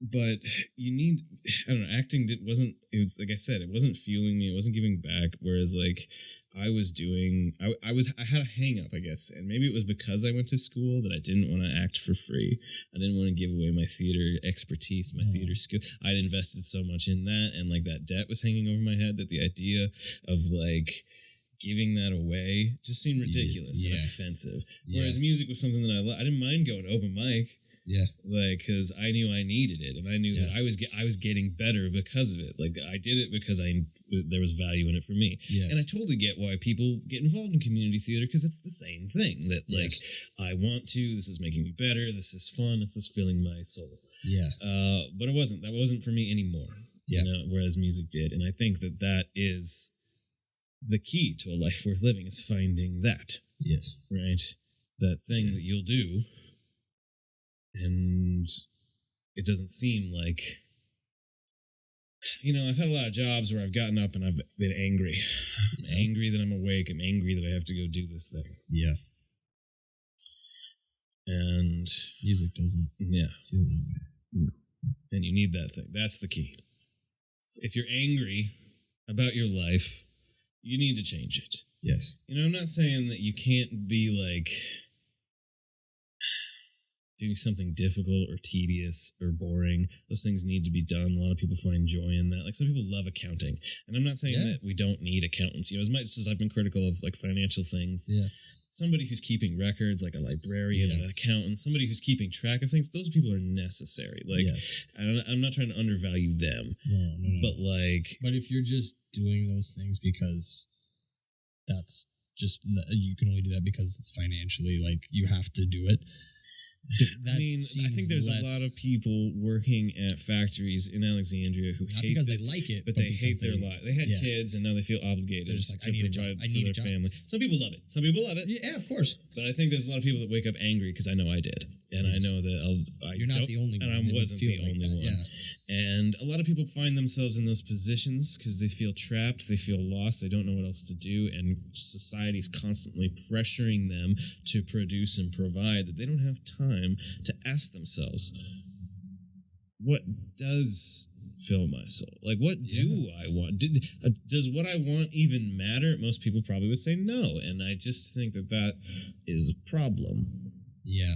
But you need, I don't know, acting wasn't, it was, like I said, it wasn't fueling me. It wasn't giving back. Whereas, like, I had a hang up, I guess. And maybe it was because I went to school that I didn't want to act for free. I didn't want to give away my theater expertise, my theater skill. I'd invested so much in that, and like that debt was hanging over my head that the idea of like giving that away just seemed ridiculous and offensive. Whereas music was something that I didn't mind going open mic. Yeah, like, because I knew I needed it, and I knew that I was getting better because of it. Like, I did it because there was value in it for me. Yes. And I totally get why people get involved in community theater, because it's the same thing. That like, I want to. This is making me better. This is fun. This is filling my soul. Yeah. But it wasn't. That wasn't for me anymore. Yeah. Whereas music did, and I think that is the key to a life worth living, is finding that. Yes. Right. That thing that you'll do. And it doesn't seem like, I've had a lot of jobs where I've gotten up and I've been angry. I'm angry that I'm awake. I'm angry that I have to go do this thing. Yeah. And music doesn't feel that way. No. And you need that thing. That's the key. If you're angry about your life, you need to change it. Yes. I'm not saying that you can't be like doing something difficult or tedious or boring. Those things need to be done. A lot of people find joy in that. Like, some people love accounting. And I'm not saying that we don't need accountants. As much as I've been critical of like financial things, somebody who's keeping records, like a librarian, an accountant, somebody who's keeping track of things, those people are necessary. Like, I'm not trying to undervalue them. No. But if you're just doing those things because that's just, you can only do that because it's financially, like, you have to do it. I think there's a lot of people working at factories in Alexandria who not because they like it, but they hate their life. They had kids, and now they feel obligated just like, to provide for their family. Some people love it. Yeah, of course. But I think there's a lot of people that wake up angry, because I know I did, and I know that you're not the only one, and I wasn't the only one. Yeah. And a lot of people find themselves in those positions because they feel trapped, they feel lost, they don't know what else to do, and society's constantly pressuring them to produce and provide, that they don't have time to ask themselves, what does fill my soul? Like, what do I want? Does what I want even matter? Most people probably would say no, and I just think that is a problem. Yeah.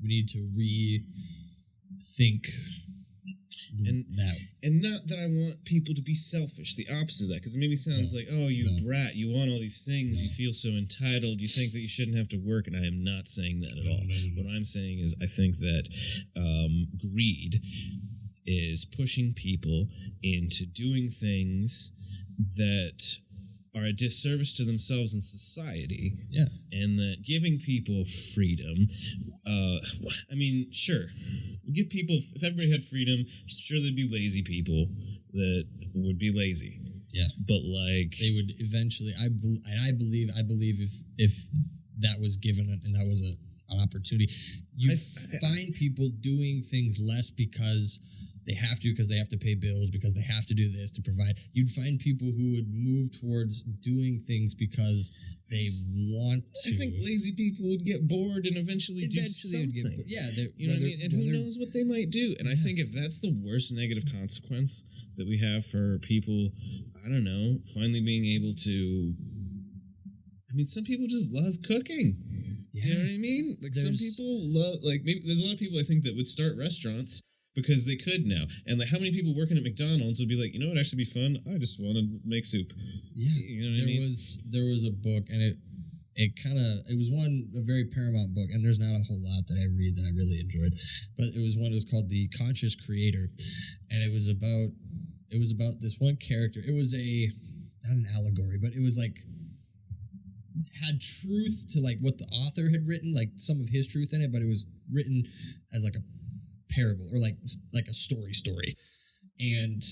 We need to rethink and not that I want people to be selfish, the opposite of that, because it maybe sounds like, oh, you brat, you want all these things, you feel so entitled, you think that you shouldn't have to work, and I am not saying that at all. What I'm saying is, I think that greed is pushing people into doing things that are a disservice to themselves and society. Yeah. And that giving people freedom, sure. Give people, if everybody had freedom, sure, there'd be lazy people that would be lazy. Yeah. But like, they would eventually, I believe if that was given and that was an opportunity, you find people doing things less because they have to pay bills, because they have to do this to provide. You'd find people who would move towards doing things because they want to. I think lazy people would get bored and eventually do something. You know what I mean? And who knows what they might do. And I think if that's the worst negative consequence that we have for people, I don't know, finally being able to. Some people just love cooking. Yeah. You know what I mean? Like, some people love, like, maybe there's a lot of people I think that would start restaurants because they could now. And like, how many people working at McDonald's would be like, you know what would actually be fun? I just want to make soup. Yeah. You know what I mean? There was a book, and it was a very paramount book, and there's not a whole lot that I read that I really enjoyed, but it was called The Conscious Creator, and it was about this one character. It was not an allegory, but it was like had truth to like what the author had written, like some of his truth in it, but it was written as like a parable or like a story. And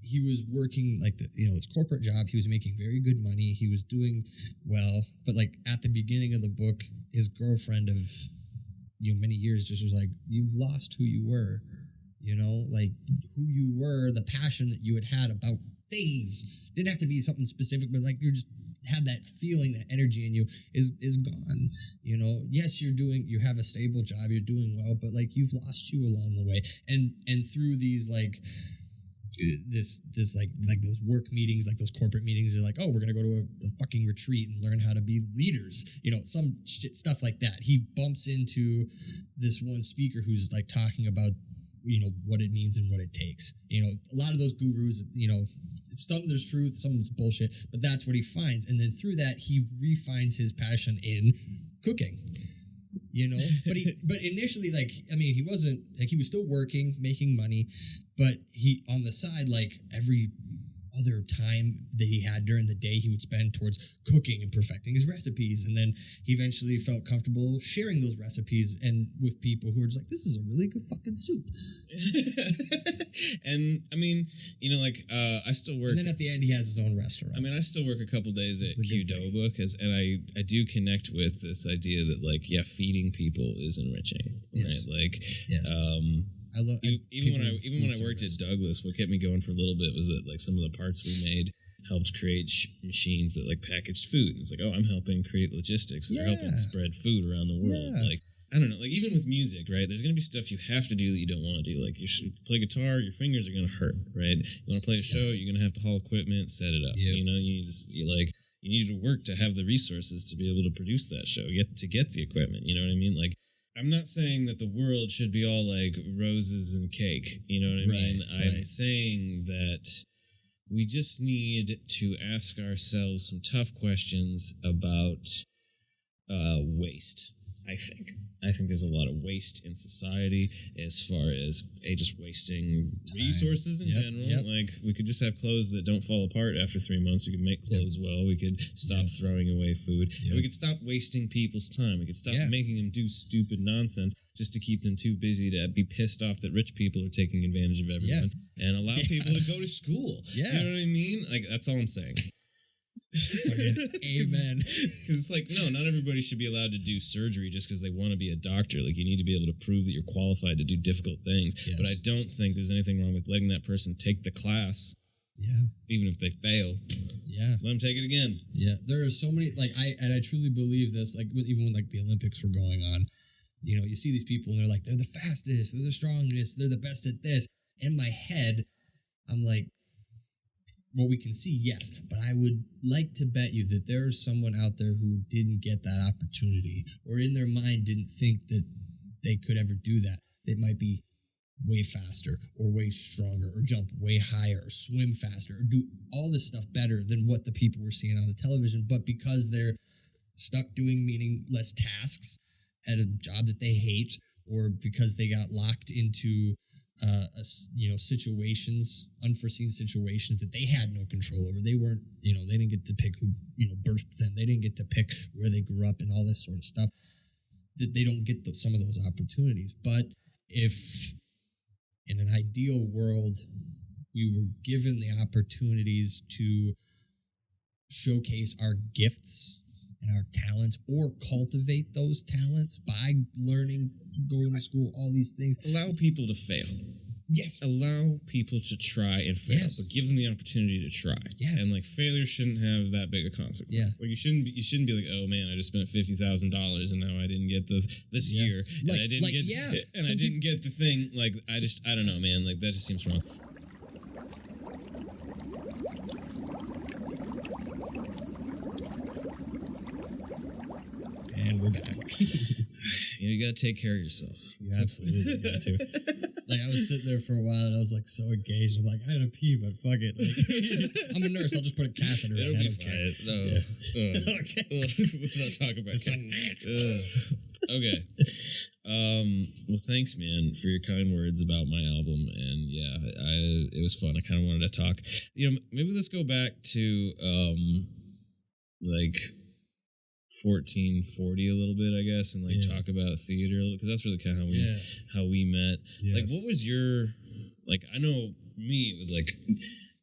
he was working like his corporate job. He was making very good money. He was doing well, but like at the beginning of the book, his girlfriend of many years just was like, "You've lost who you were, like who you were, the passion that you had about things. Didn't have to be something specific, but like you just had that feeling, that energy in you is gone. Yes, you have a stable job, you're doing well, but like you've lost you along the way, and through these like." This like those work meetings, like those corporate meetings, they're like, oh, we're gonna go to a fucking retreat and learn how to be leaders, some stuff like that. He bumps into this one speaker who's like talking about what it means and what it takes. A lot of those gurus, some there's truth, some it's bullshit, but that's what he finds, and then through that he refines his passion in cooking. But initially, like, I mean, he wasn't like, he was still working, making money, but he on the side, like every other time that he had during the day, he would spend towards cooking and perfecting his recipes. And then he eventually felt comfortable sharing those recipes and with people who were just like, this is a really good fucking soup. And I mean, I still work. And then at the end, he has his own restaurant. I mean, I still work a couple days at Qdoba and I do connect with this idea that like, yeah, feeding people is enriching, yes. Right? Like, yes. I love even when I worked at Douglas, what kept me going for a little bit was that like some of the parts we made helped create machines that like packaged food. And it's like, oh, I'm helping create logistics that are helping spread food around the world. Yeah. Like, I don't know, like even with music, right? There's gonna be stuff you have to do that you don't want to do. Like you should play guitar, your fingers are gonna hurt, right? You want to play a show, you're gonna have to haul equipment, set it up. Yep. You need to work to have the resources to be able to produce that show, get the equipment. You know what I mean? Like, I'm not saying that the world should be all like roses and cake. You know what I mean? I'm saying that we just need to ask ourselves some tough questions about waste, I think there's a lot of waste in society as far as just wasting resources in general. Yep. Like, we could just have clothes that don't fall apart after 3 months. We could make clothes well. We could stop throwing away food. And we could stop wasting people's time. We could stop making them do stupid nonsense just to keep them too busy to be pissed off that rich people are taking advantage of everyone and allow people to go to school. Yeah. You know what I mean? Like, that's all I'm saying. Amen. Because it's like, no, not everybody should be allowed to do surgery just because they want to be a doctor. Like, you need to be able to prove that you're qualified to do difficult things. Yes. But I don't think there's anything wrong with letting that person take the class. Yeah. Even if they fail. Yeah. Let them take it again. Yeah. There are so many, like, I truly believe this, like, even when, like, the Olympics were going on, you see these people and they're like, they're the fastest, they're the strongest, they're the best at this. In my head, I'm like, well, we can see, yes, but I would like to bet you that there is someone out there who didn't get that opportunity, or in their mind didn't think that they could ever do that. They might be way faster, or way stronger, or jump way higher, or swim faster, or do all this stuff better than what the people were seeing on the television, but because they're stuck doing meaningless tasks at a job that they hate, or because they got locked into situations, unforeseen situations that they had no control over. They weren't, they didn't get to pick who, birthed them. They didn't get to pick where they grew up and all this sort of stuff. That they don't get some of those opportunities. But if in an ideal world we were given the opportunities to showcase our gifts and our talents, or cultivate those talents by learning, going to school, all these things. Allow people to fail. Yes. Allow people to try and fail, but give them the opportunity to try. Yes. And like, failure shouldn't have that big a consequence. Yes. Like, you shouldn't be like, oh man, I just spent $50,000 and now I didn't get this year, and I didn't get the thing. Like, I don't know, man. Like, that just seems wrong. And we're back. You gotta take care of yourself. You absolutely got to. Like I was sitting there for a while and I was like so engaged. I'm like, I had to pee, but fuck it. Like, I'm a nurse. I'll just put a catheter in. It'll be fine. No. Yeah. Okay. Let's not talk about Okay. Well, thanks, man, for your kind words about my album, and yeah, it was fun. I kind of wanted to talk. Maybe let's go back to like 1440 a little bit, I guess, and like talk about theater because that's really kind of how we met. Yes. Like, what was your I know me, it was like.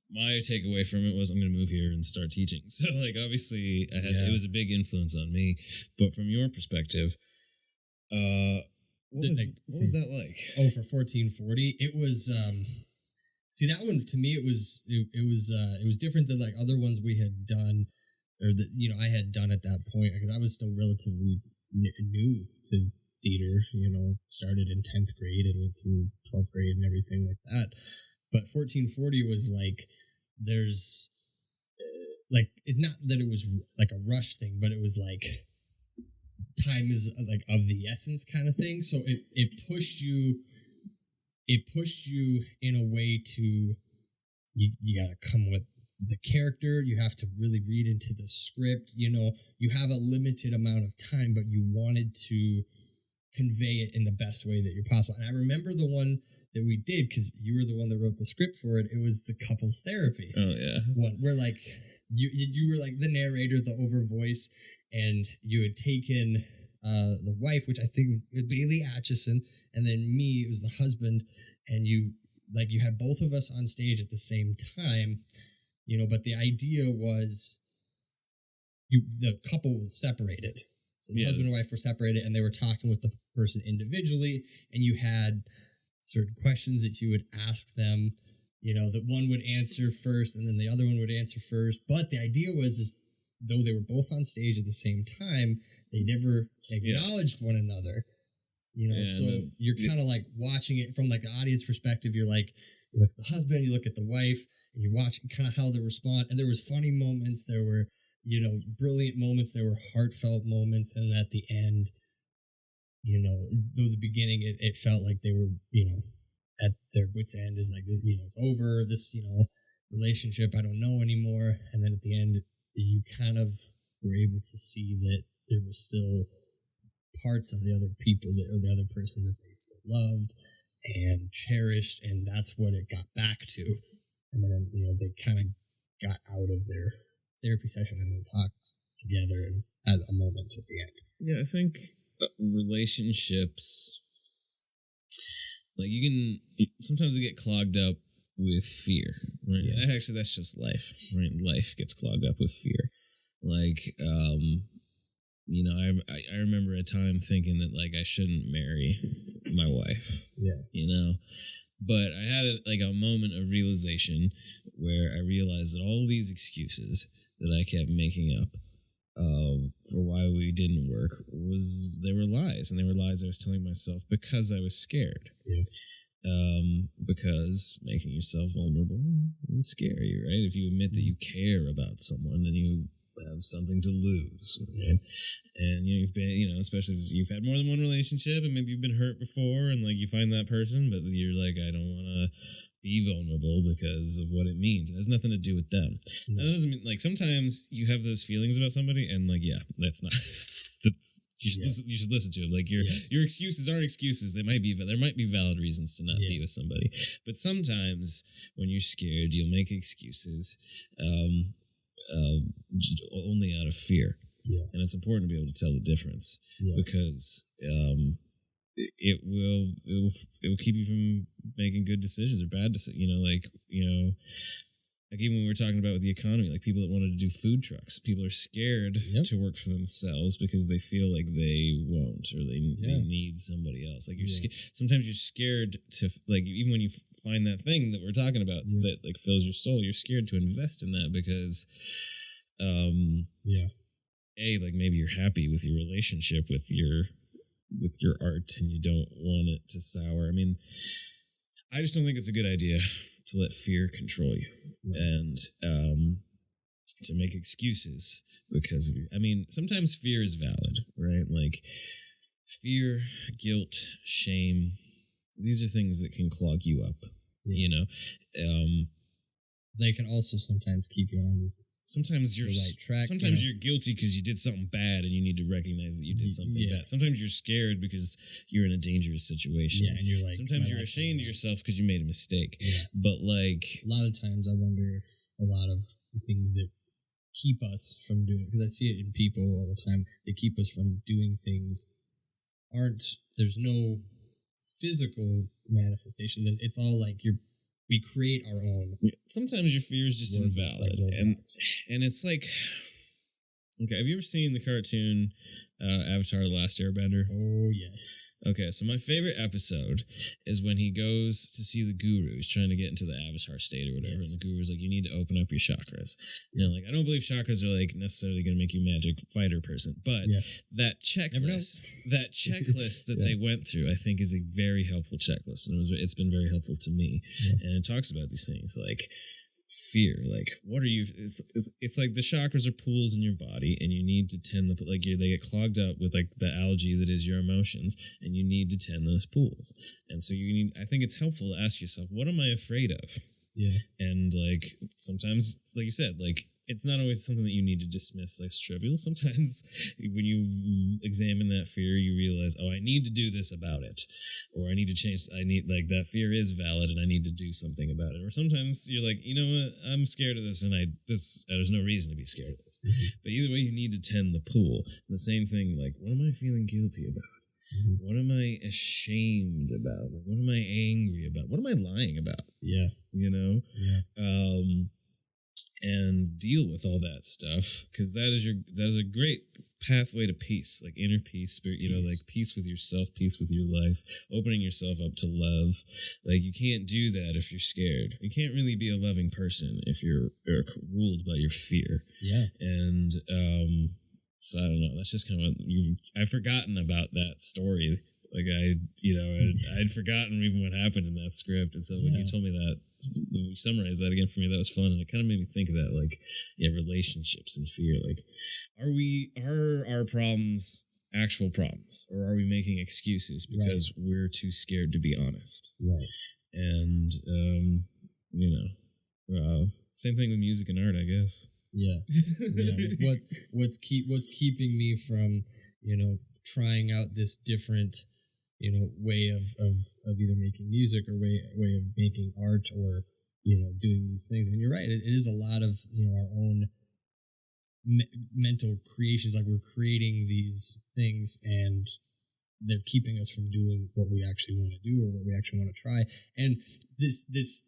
My takeaway from it was I'm going to move here and start teaching. So, like, obviously, it was a big influence on me. But from your perspective, what was that like? Oh, for 1440, it was. See, that one to me, it was different than like other ones we had done, or that I had done at that point because I was still relatively new to theater. Started in 10th grade and went through 12th grade and everything like that. But 1440 was like, there's it's not that it was like a rush thing, but it was like time is like of the essence kind of thing. So it pushed you in a way to, you got to come with the character. You have to really read into the script. You have a limited amount of time, but you wanted to convey it in the best way that you're possible. And I remember the one that we did because you were the one that wrote the script for it. It was the couples therapy. Oh yeah, one where like you were like the narrator, the over voice, and you had taken the wife, which I think was Bailey Atchison, and then me, it was the husband, and you had both of us on stage at the same time, But the idea was the couple was separated. So the husband and wife were separated, and they were talking with the person individually, and you had certain questions that you would ask them, that one would answer first, and then the other one would answer first. But the idea was, though they were both on stage at the same time, they never acknowledged one another. So you're kind of like watching it from like the audience perspective. You look at the husband, you look at the wife, and you watch kind of how they respond. And there was funny moments, there were brilliant moments, there were heartfelt moments, and at the end, though the beginning it felt like they were at their wits' end, is like it's over, this relationship I don't know anymore, and then at the end you kind of were able to see that there was still parts of the other people or the other person that they still loved and cherished, and that's what it got back to. And then they kind of got out of their therapy session and then talked together and had a moment at the end. Yeah, I think relationships, like sometimes they get clogged up with fear, right? Yeah. Actually, that's just life, right? Life gets clogged up with fear. Like, I remember a time thinking that like I shouldn't marry my wife. Yeah. But I had a moment of realization where I realized that all of these excuses that I kept making up for why we didn't work they were lies, and they were lies I was telling myself because I was scared. Yeah. Because making yourself vulnerable is scary, right? If you admit that you care about someone, then you have something to lose, right? And you've been, especially if you've had more than one relationship, and maybe you've been hurt before, and like you find that person, but you're like, I don't want to be vulnerable because of what it means. It has nothing to do with them. No. That doesn't mean, like, sometimes you have those feelings about somebody, and like, yeah, that's not. You should listen to them. Like your excuses aren't excuses. There might be valid reasons to not be with somebody, but sometimes when you're scared, you'll make excuses. Only out of fear. Yeah. And it's important to be able to tell the difference because it will keep you from making good decisions or bad decisions. Like even when we were talking about with the economy, like people that wanted to do food trucks, people are scared to work for themselves because they feel like they won't, or they need somebody else. Like sometimes you're scared to, like, even when you find that thing that we're talking about that like fills your soul, you're scared to invest in that because, like maybe you're happy with your relationship with your art and you don't want it to sour. I mean, I just don't think it's a good idea to let fear control you and to make excuses because of you. I mean, sometimes fear is valid, right? Like fear, guilt, shame, these are things that can clog you up. Yes. You know, they can also sometimes keep you on. Sometimes you're the right track. Sometimes you're guilty because you did something bad, and you need to recognize that you did something bad. Sometimes you're scared because you're in a dangerous situation. Yeah, and you're like. Sometimes you're ashamed of yourself because you made a mistake. Yeah. But like a lot of times, I wonder if a lot of the things that keep us from doing, because I see it in people all the time, they keep us from doing things. There's no physical manifestation. It's all like we create our own. Sometimes your fear is just invalid, and it's like, okay, have you ever seen the cartoon Avatar: The Last Airbender? Oh yes. Okay, so my favorite episode is when he goes to see the guru. He's trying to get into the avatar state or whatever, and the guru's like, you need to open up your chakras. You know, like, I don't believe chakras are like necessarily going to make you a magic fighter person, but that checklist that they went through, I think, is a very helpful checklist, and it's been very helpful to me. And it talks about these things like fear, like what are you? It's like the chakras are pools in your body, and you need to tend they get clogged up with like the algae that is your emotions, and you need to tend those pools. And so I think it's helpful to ask yourself, what am I afraid of? Yeah. And like sometimes, like you said, like it's not always something that you need to dismiss as trivial. Sometimes when you examine that fear, you realize, oh, I need to do this about it. Or I need to change. That fear is valid and I need to do something about it. Or sometimes you're like, you know what, I'm scared of this and there's no reason to be scared of this. Mm-hmm. But either way, you need to tend the pool. And the same thing, like, what am I feeling guilty about? Mm-hmm. What am I ashamed about? What am I angry about? What am I lying about? Yeah. You know? Yeah. And deal with all that stuff, because that is a great pathway to peace, like inner peace, spirit, you know, like peace with yourself, peace with your life, opening yourself up to love. Like you can't do that if you're scared. You can't really be a loving person if you're ruled by your fear. Yeah. And so I don't know. That's just kind of I've forgotten about that story. Like I'd forgotten even what happened in that script, and so when you told me that, you summarized that again for me, that was fun, and it kind of made me think of that, like, relationships and fear. Like, are our problems actual problems, or are we making excuses because we're too scared to be honest? Right. And same thing with music and art, I guess. Yeah. Yeah. Like what's keeping me from trying out this different way of either making music or way of making art, or doing these things. And you're right, it is a lot of our own mental creations. Like we're creating these things and they're keeping us from doing what we actually want to do or what we actually want to try. And this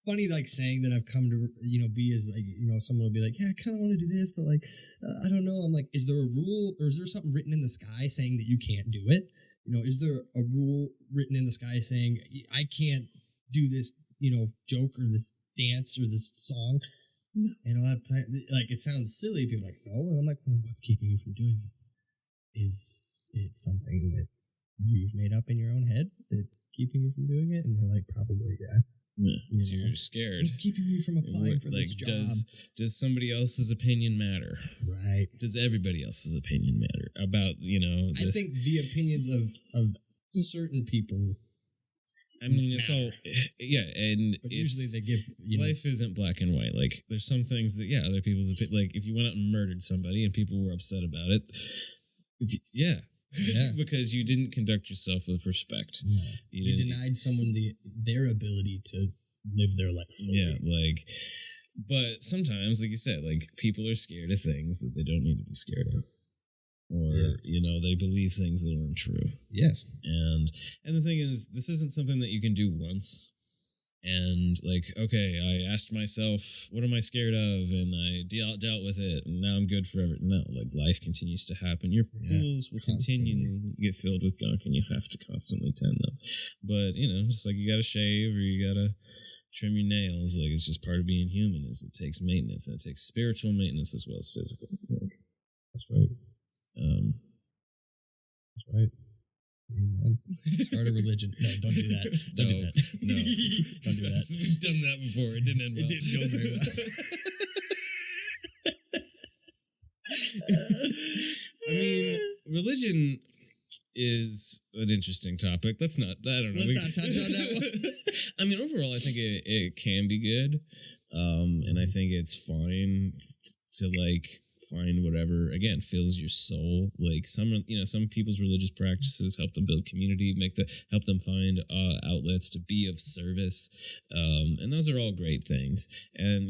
funny saying that I've come to be is someone will be like, yeah, I kind of want to do this, but I don't know. I'm like, is there a rule, or is there something written in the sky saying that you can't do it? Is there a rule written in the sky saying I can't do this, joke or this dance or this song? And a lot of times, it sounds silly. People are like, no. And I'm like, well, what's keeping you from doing it? Is it something that you've made up in your own head that's keeping you from doing it? And they're like, probably, yeah. So you're scared. What's keeping you from applying for this job? Does somebody else's opinion matter? Right. Does everybody else's opinion matter about, I think the opinions of certain people. I mean, it's all, yeah, and but usually they give, life isn't black and white. Like, there's some things that, other people's, like, if you went out and murdered somebody and people were upset about it, yeah. Because you didn't conduct yourself with respect. No. You denied someone their ability to live their life fully. Yeah, but sometimes, like you said, people are scared of things that they don't need to be scared of. Or, they believe things that aren't true. Yes. And the thing is, this isn't something that you can do once. And okay, I asked myself, what am I scared of? And I dealt with it, and now I'm good forever. No, life continues to happen. Your pools will continue to get filled with gunk, and you have to constantly tend them. But, just like you got to shave or you got to trim your nails, it's just part of being human. Is it takes maintenance, and it takes spiritual maintenance as well as physical. That's right. That's right. Amen. Start a religion. No, don't do that. Don't do that. No. Don't do that. We've done that before. It didn't end well. It didn't go very well. I mean, religion is an interesting topic. Let's not. I don't know. Let's not touch on that one. I mean, overall, I think it can be good, and I think it's fine to like find whatever again fills your soul. Like some people's religious practices help them build community, help them find outlets to be of service, and those are all great things. And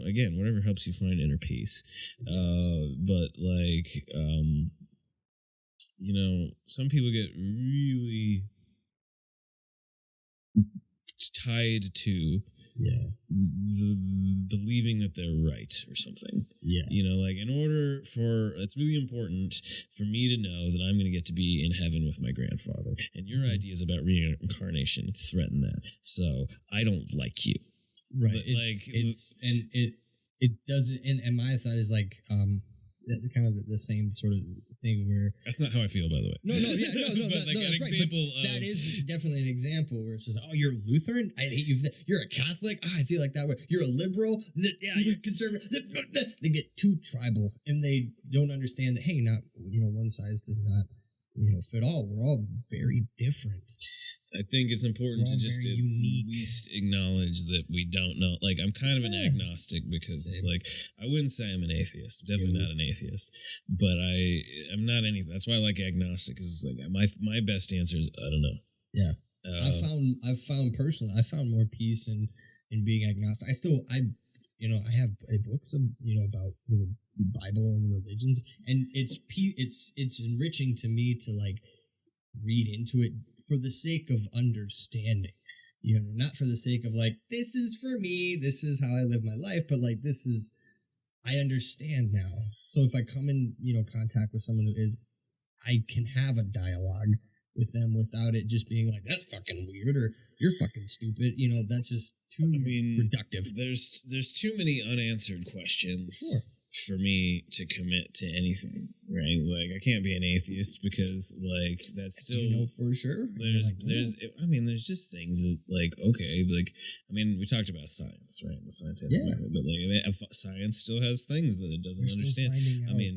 again, whatever helps you find inner peace. But like some people get really tied to believing that they're right or something. Like it's really important for me to know that I'm going to get to be in heaven with my grandfather, and your ideas about reincarnation threaten that, so I don't like you. Right. But it doesn't, and my thought is like kind of the same sort of thing where that's not how I feel, by the way. No, But like that's an example right. That is definitely an example where it says, "Oh, you're Lutheran. I hate you. You're a Catholic. I feel like that way. You're a liberal. You're conservative." They get too tribal, and they don't understand that. Hey, not one size does not fit all. We're all very different. I think it's important to just at least acknowledge that we don't know. Like, I'm kind of an agnostic because it's like, I wouldn't say I'm an atheist. I'm definitely not an atheist. But I'm not anything. That's why I like agnostic, because it's like, my best answer is, I don't know. Yeah. I've found personally, I found more peace in being agnostic. I have books about the Bible and the religions, and it's enriching to me to like read into it for the sake of understanding, not for the sake of like, this is for me, this is how I live my life, but like, I understand now. So if I come in, contact with someone who is, I can have a dialogue with them without it just being like, that's fucking weird, or you're fucking stupid. That's just too reductive. There's too many unanswered questions. Sure. For me to commit to anything, right? Like, I can't be an atheist because, like, that's still. Do you know for sure? There's just things that, like, okay, like, we talked about science, right? The scientific method, but like, science still has things that it doesn't understand.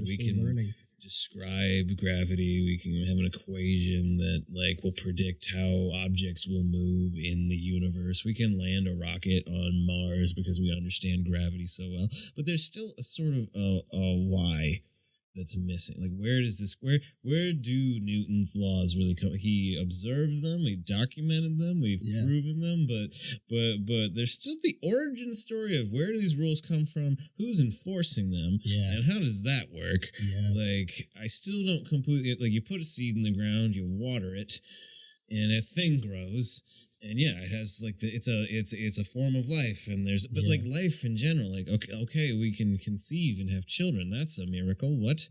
We can describe gravity. We can have an equation that like will predict how objects will move in the universe. We can land a rocket on Mars because we understand gravity so well. But there's still a sort of a why that's missing. Like, where do Newton's laws really come? He observed them, we documented them, we've proven them, but there's still the origin story of where do these rules come from, who's enforcing them, and how does that work? Like, I still don't completely, like, you put a seed in the ground, you water it, and a thing grows. And it has like it's a form of life, and like life in general, like okay, we can conceive and have children. That's a miracle. What?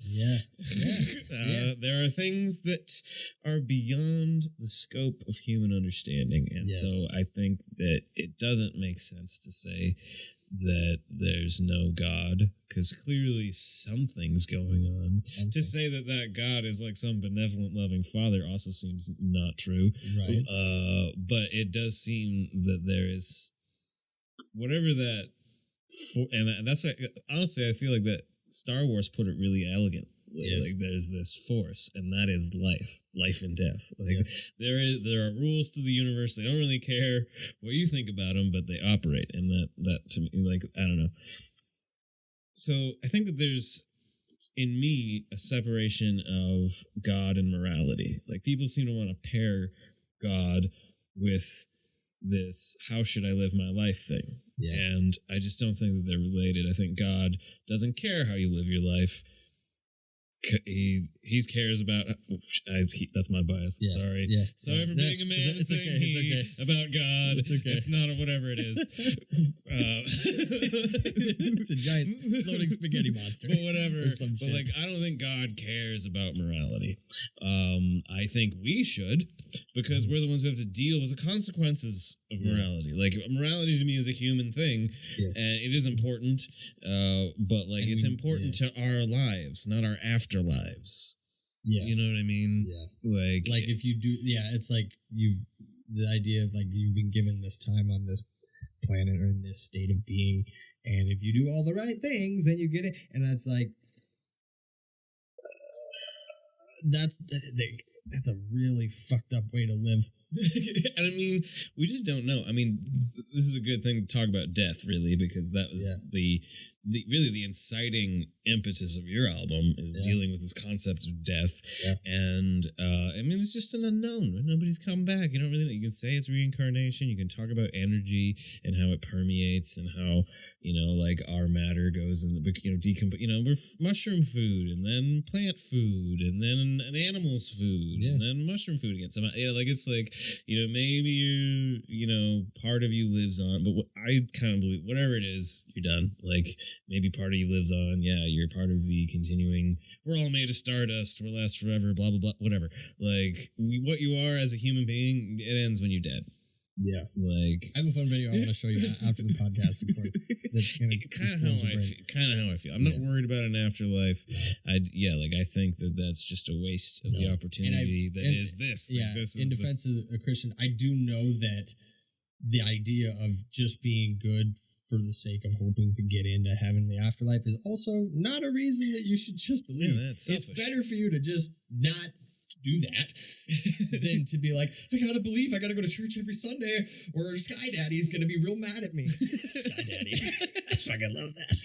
There are things that are beyond the scope of human understanding, and so I think that it doesn't make sense to say that there's no God, because clearly something's going on. To say that God is like some benevolent, loving father also seems not true. Right. But it does seem that there is whatever that, and that's why, honestly, I feel like that Star Wars put it really elegant. Like, there's this force, and that is life and death. Like, there are rules to the universe. They don't really care what you think about them, but they operate, and that to me, like, I don't know. So I think that there's in me a separation of God and morality. Like, people seem to want to pair God with this "how should I live my life" thing, and I just don't think that they're related. I think God doesn't care how you live your life. He cares about. That's my bias. Sorry. Sorry for being a man and saying about God. It's not whatever it is. It's a giant floating spaghetti monster. But whatever. But like, I don't think God cares about morality. I think we should, because we're the ones who have to deal with the consequences of morality. Like, morality to me is a human thing, and it is important. But like, it's important to our lives, not our afterlives. You know what I mean? Like if you do, it's like the idea of like, you've been given this time on this planet or in this state of being, and if you do all the right things, then you get it. And that's like, that's a really fucked up way to live. And I mean, we just don't know. I mean, this is a good thing to talk about death, really, because that was the inciting impetus of your album is dealing with this concept of death. And I mean, it's just an unknown. Nobody's come back. You don't really know. You can say it's reincarnation. You can talk about energy and how it permeates and how, like our matter goes in the, we're mushroom food and then plant food and then an animal's food and then mushroom food again. So it's like, maybe part of you lives on, but I kind of believe whatever it is, you're done. Like maybe part of you lives on. Yeah. You're part of the continuing, we're all made of stardust, we'll last forever, blah, blah, blah, whatever. Like, what you are as a human being, it ends when you're dead. Yeah. Like, I have a fun video I want to show you after the podcast, of course. That's going to kind of how I feel. I'm not worried about an afterlife. I think that's just a waste of the opportunity is this. Yeah, this in defense of a Christian, I do know that the idea of just being good for the sake of hoping to get into heaven, the afterlife, is also not a reason that you should just believe. Yeah, that's selfish. It's better for you to just not do that than to be like, I gotta believe, I gotta go to church every Sunday, or Sky Daddy's gonna be real mad at me. Sky Daddy. I fucking love that.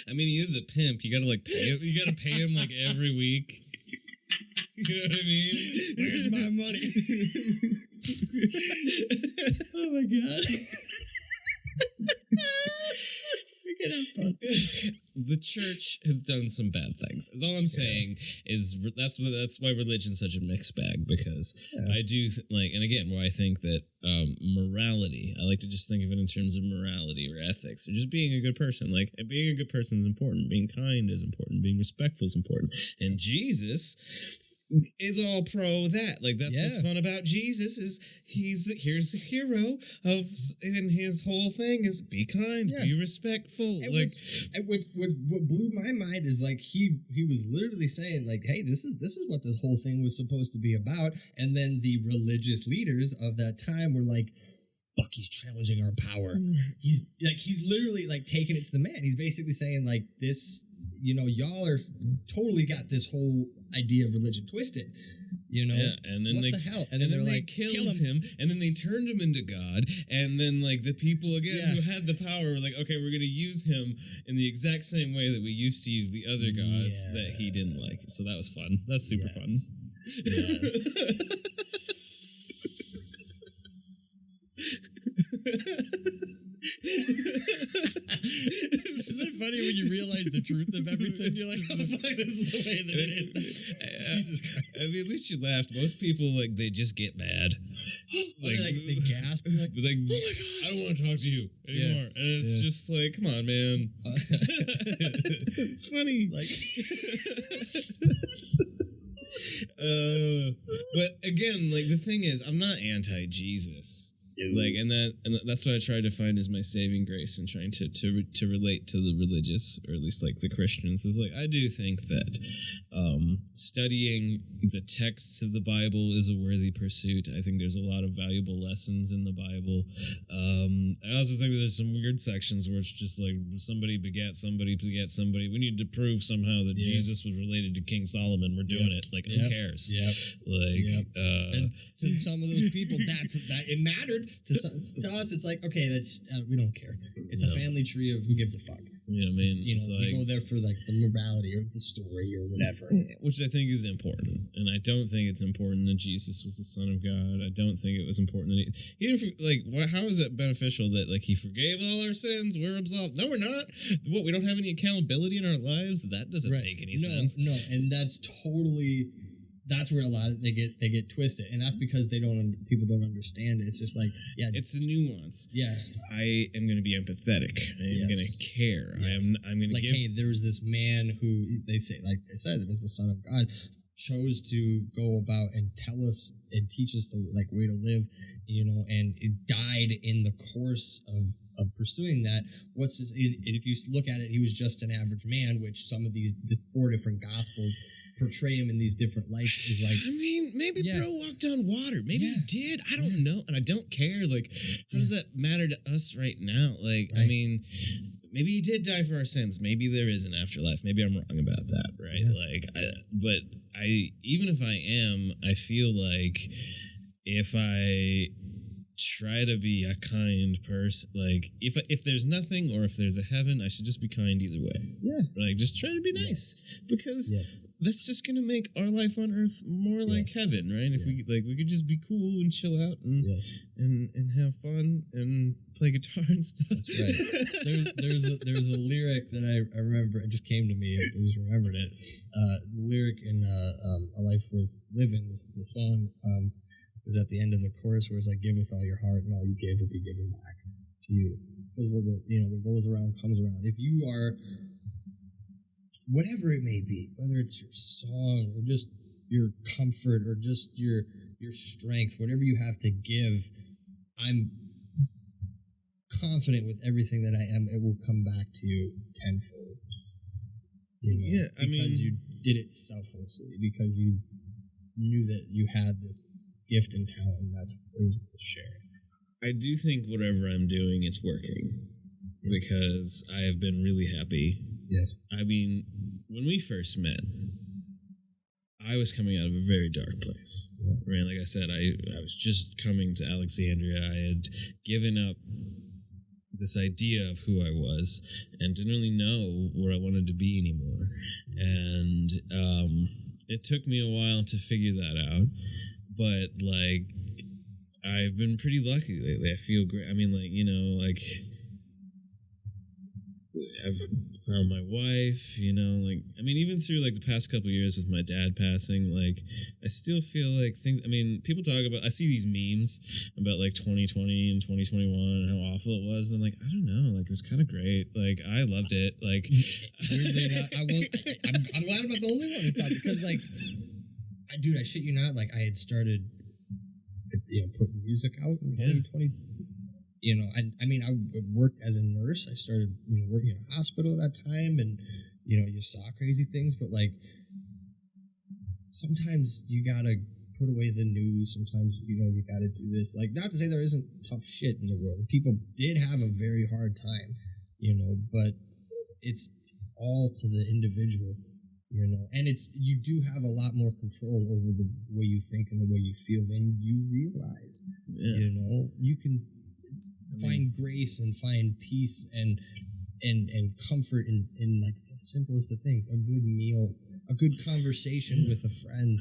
I mean, he is a pimp. You gotta pay him. You gotta pay him every week. You know what I mean? Where's my money? Oh my god. We can have fun. The church has done some bad things. Is all I'm saying is that's why religion's such a mixed bag, because I do and again, where I think that morality, I like to just think of it in terms of morality or ethics, or just being a good person. Like, being a good person is important. Being kind is important. Being respectful is important. And Jesus is all pro that. Like, that's what's fun about Jesus is here's the hero of, and his whole thing is be kind, be respectful. And what blew my mind is he was literally saying hey, this is what this whole thing was supposed to be about, and then the religious leaders of that time were like, fuck, he's challenging our power. He's literally taking it to the man. He's basically saying this, y'all are totally got this whole idea of religion twisted. And then what the hell? And then they're like, killed him, and then they turned him into God, and then the people again who had the power were like, okay, we're gonna use him in the exact same way that we used to use the other gods that he didn't like. So that was fun. That's super fun. Isn't it funny when you realize the truth of everything? You're like, oh fuck, this is the way that it is. Jesus Christ. I mean, at least you laughed. Most people they just get mad. They gasp. Oh my God. I don't want to talk to you anymore. And it's just come on, man. It's funny. But again, the thing is, I'm not anti-Jesus. And that's what I try to find as my saving grace in trying to relate to the religious, or at least the Christians, is I do think that studying the texts of the Bible is a worthy pursuit. I think there's a lot of valuable lessons in the Bible. I also think that there's some weird sections where it's just somebody begat somebody. We need to prove somehow that Jesus was related to King Solomon. We're doing it. Who cares? And to some of those people, that it mattered. To us, it's okay, that's we don't care. It's a family tree of who gives a fuck. You know what I mean? We go there for the morality or the story or whatever, which I think is important. And I don't think it's important that Jesus was the Son of God. I don't think it was important that he didn't how is it beneficial that he forgave all our sins? We're absolved. No, we're not. What? We don't have any accountability in our lives? That doesn't make any sense. No, and that's where a lot of they get twisted, and that's because people don't understand it. It's just it's a nuance. Yeah, I am going to be empathetic. I am going to care. Yes. I'm going to give. Hey, there was this man who they said it was the Son of God, chose to go about and tell us and teach us the way to live, and it died in the course of pursuing that. If you look at it, he was just an average man, which some of these 4 different gospels portray him in these different lights is I mean, maybe bro walked on water. Maybe he did. I don't know, and I don't care. How does that matter to us right now? I mean, maybe he did die for our sins. Maybe there is an afterlife. Maybe I'm wrong about that, right? Yeah. But even if I am, I feel like if I try to be a kind person, like if there's nothing or if there's a heaven, I should just be kind either way. Yeah. Like just try to be nice because that's just gonna make our life on Earth more like heaven, right? If we could just be cool and chill out and have fun and play guitar and stuff. That's right. There's a lyric that I remember. It just came to me. I just remembered it. The lyric in A Life Worth Living. The song is at the end of the chorus where it's like, "Give with all your heart, and all you give will be given back to you." Because what goes around comes around. If you are, whatever it may be, whether it's your song or just your comfort or just your strength, whatever you have to give, I'm confident with everything that I am, it will come back to you tenfold. Because you did it selflessly, because you knew that you had this gift and talent, and that's what it was worth sharing. I do think whatever I'm doing is working because I have been really happy. Yes. I mean, when we first met, I was coming out of a very dark place. Yeah. Right? Like I said, I was just coming to Alexandria. I had given up this idea of who I was and didn't really know where I wanted to be anymore. And it took me a while to figure that out. But, like, I've been pretty lucky lately. I feel great. I mean, I've found my wife, even through, the past couple of years with my dad passing, I still feel like things, people talk about, I see these memes about, 2020 and 2021 and how awful it was, and I'm like, I don't know, it was kind of great. I loved it. Weirdly enough, I'm glad I'm not the only one who thought, because, dude, I shit you not, I had started, putting music out in 2020. I worked as a nurse. I started, working in a hospital at that time, and, you saw crazy things, but, sometimes you gotta put away the news. Sometimes, you gotta do this. Not to say there isn't tough shit in the world. People did have a very hard time, but it's all to the individual. And you do have a lot more control over the way you think and the way you feel than you realize. You can find grace and find peace and comfort in the simplest of things. A good meal, a good conversation with a friend.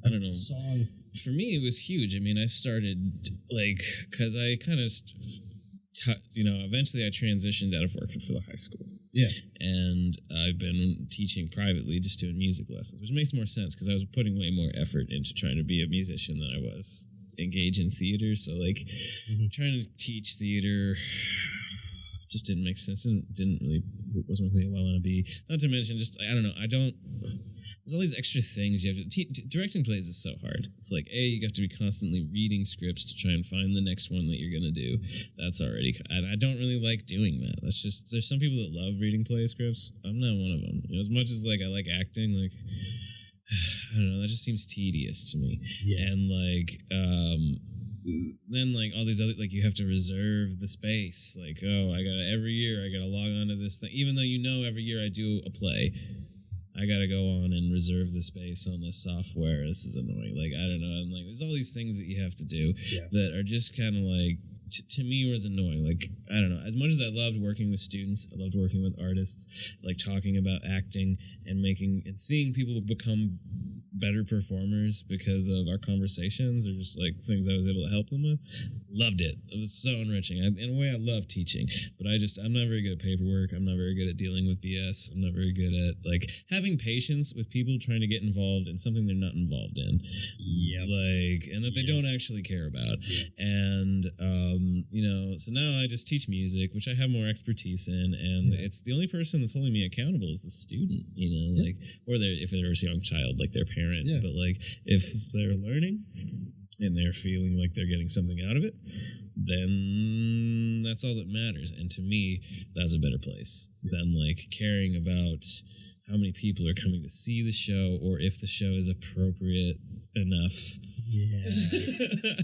I don't know. Song. For me, it was huge. I started because I kind of. Eventually I transitioned out of working for the high school. Yeah. And I've been teaching privately, just doing music lessons, which makes more sense because I was putting way more effort into trying to be a musician than I was engage in theater. So, trying to teach theater just didn't make sense. Wasn't really who I want to be. Not to mention, there's all these extra things you have to directing plays is so hard. It's you have to be constantly reading scripts to try and find the next one that you're going to do. That's already, and I don't really like doing that. That's just, there's some people that love reading play scripts. I'm not one of them. As much as I like acting, I don't know, that just seems tedious to me. Yeah. And then all these other, you have to reserve the space. Every year I gotta log on to this thing, even though every year I do a play, I gotta go on and reserve the space on this software. This is annoying. I don't know. And there's all these things that you have to do that are just kind of to me was annoying. I don't know. As much as I loved working with students, I loved working with artists, talking about acting and seeing people become better performers because of our conversations or just things I was able to help them with. Loved it. It was so enriching. In a way, I love teaching, but I'm not very good at paperwork. I'm not very good at dealing with BS. I'm not very good at having patience with people trying to get involved in something they're not involved in. Yeah. And that they don't actually care about. Yeah. And so now I just teach music, which I have more expertise in, and it's the only person that's holding me accountable is the student, or if they're a young child, their parent. Yeah. But if they're learning and they're feeling like they're getting something out of it, then that's all that matters. And to me, that's a better place than caring about how many people are coming to see the show or if the show is appropriate enough. Yeah.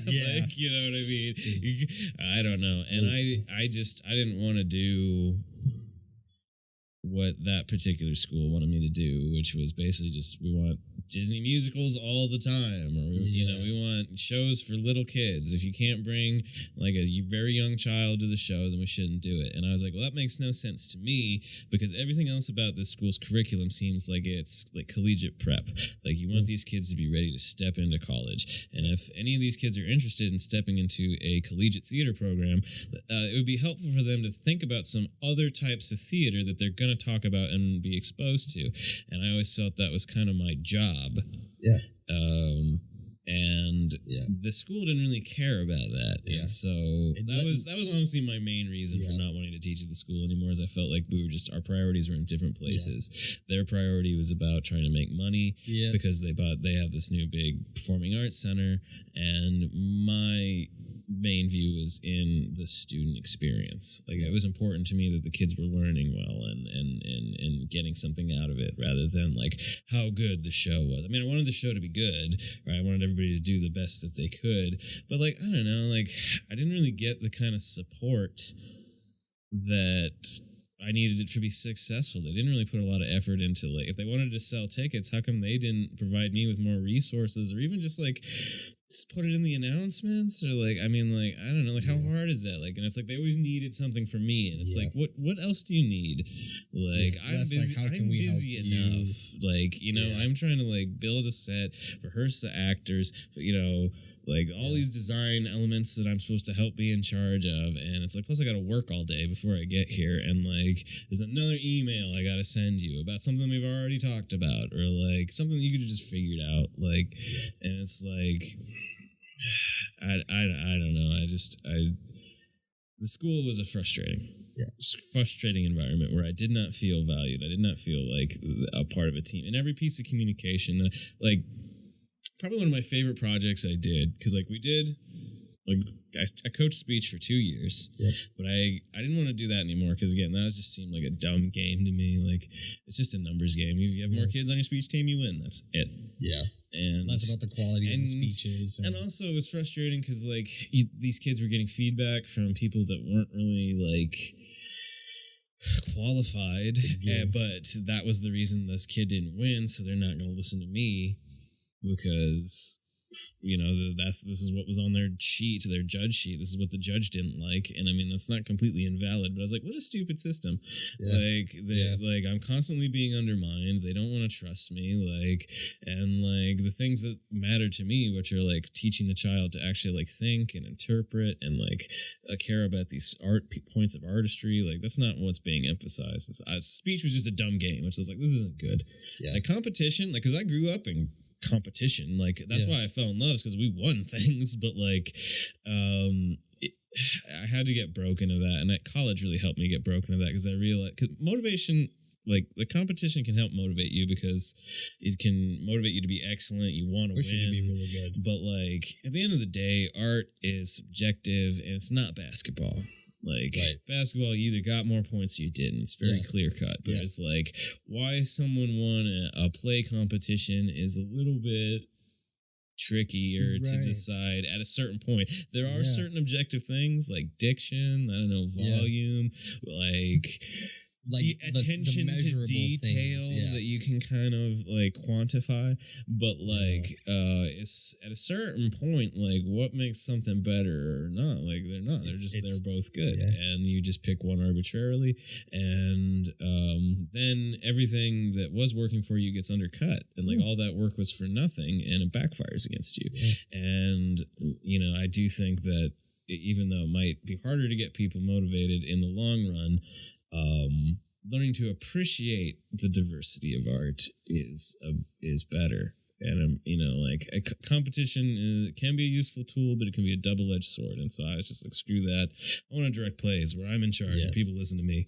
Yeah. You know what I mean? I don't know. And I didn't want to do what that particular school wanted me to do, which was basically just we want Disney musicals all the time, or we want shows for little kids. If you can't bring like a very young child to the show, then we shouldn't do it. And I was like, well, that makes no sense to me because everything else about this school's curriculum seems like it's like collegiate prep. Like you want these kids to be ready to step into college, and if any of these kids are interested in stepping into a collegiate theater program, it would be helpful for them to think about some other types of theater that they're going to talk about and be exposed to. And I always felt that was kind of my job. Yeah. And the school didn't really care about that. Yeah. And so that was honestly my main reason for not wanting to teach at the school anymore, is I felt like our priorities were in different places. Yeah. Their priority was about trying to make money because they have this new big performing arts center, and my main view is in the student experience. Like it was important to me that the kids were learning well and getting something out of it, rather than like how good the show was. I mean, I wanted the show to be good, right? I wanted everybody to do the best that they could, but like, I don't know, like I didn't really get the kind of support that I needed it to be successful. They didn't really put a lot of effort into, like, if they wanted to sell tickets, how come they didn't provide me with more resources, or even just like put it in the announcements, or like, I mean, like, I don't know, like how hard is that? Like, and it's like they always needed something from me, and it's like, what else do you need? Like, I'm busy. Like, I'm busy enough. Like, I'm trying to like build a set, rehearse the actors, like all these design elements that I'm supposed to help be in charge of. And it's like, plus I got to work all day before I get here. And like, there's another email I got to send you about something we've already talked about, or like something you could have just figured out. Like, and it's like, I don't know. The school was a frustrating environment where I did not feel valued. I did not feel like a part of a team. And every piece of communication, like, probably one of my favorite projects I did, because like we did, like I coached speech for 2 years, but I didn't want to do that anymore, because again, that just seemed like a dumb game to me. Like, it's just a numbers game. If you have more kids on your speech team, you win. That's it. Yeah. And less about the quality of the speeches. And also it was frustrating because like these kids were getting feedback from people that weren't really like qualified, but that was the reason this kid didn't win, so they're not going to listen to me. Because this is what was on their sheet, their judge sheet. This is what the judge didn't like, and I mean that's not completely invalid. But I was like, what a stupid system! Like I'm constantly being undermined. They don't want to trust me. And the things that matter to me, which are like teaching the child to actually like think and interpret and like care about these points of artistry. Like that's not what's being emphasized. Speech was just a dumb game, which was like, this isn't good. Yeah. Like competition, like because I grew up in competition, like that's why I fell in love, because we won things, but like I had to get broken of that, and at college really helped me get broken of that, because I realized motivation, like the competition can help motivate you because it can motivate you to be excellent. You want to win, to be really good, but like at the end of the day, art is subjective, and it's not basketball. Like basketball, you either got more points or you didn't. It's very clear cut. But it's like why someone won a play competition is a little bit trickier to decide at a certain point. There are certain objective things like diction, I don't know, volume, like attention to detail that you can kind of like quantify, but like it's at a certain point, like what makes something better or not, like they're not, they're both good, and you just pick one arbitrarily, and then everything that was working for you gets undercut, and like all that work was for nothing, and it backfires against you. And I do think that even though it might be harder to get people motivated in the long run, learning to appreciate the diversity of art is better. And like a competition can be a useful tool, but it can be a double-edged sword. And so I was just like, screw that. I want to direct plays where I'm in charge and people listen to me.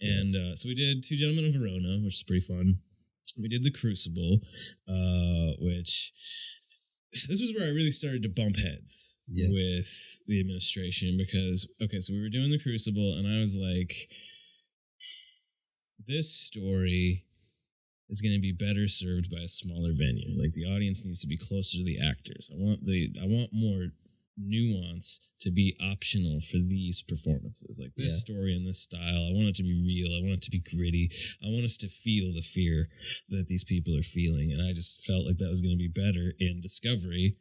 And so we did Two Gentlemen of Verona, which is pretty fun. We did The Crucible, which this was where I really started to bump heads with the administration, because so we were doing The Crucible, and I was like, this story is going to be better served by a smaller venue. Like the audience needs to be closer to the actors. I want more nuance to be optional for these performances. Like this story and this style, I want it to be real. I want it to be gritty. I want us to feel the fear that these people are feeling. And I just felt like that was going to be better in Discovery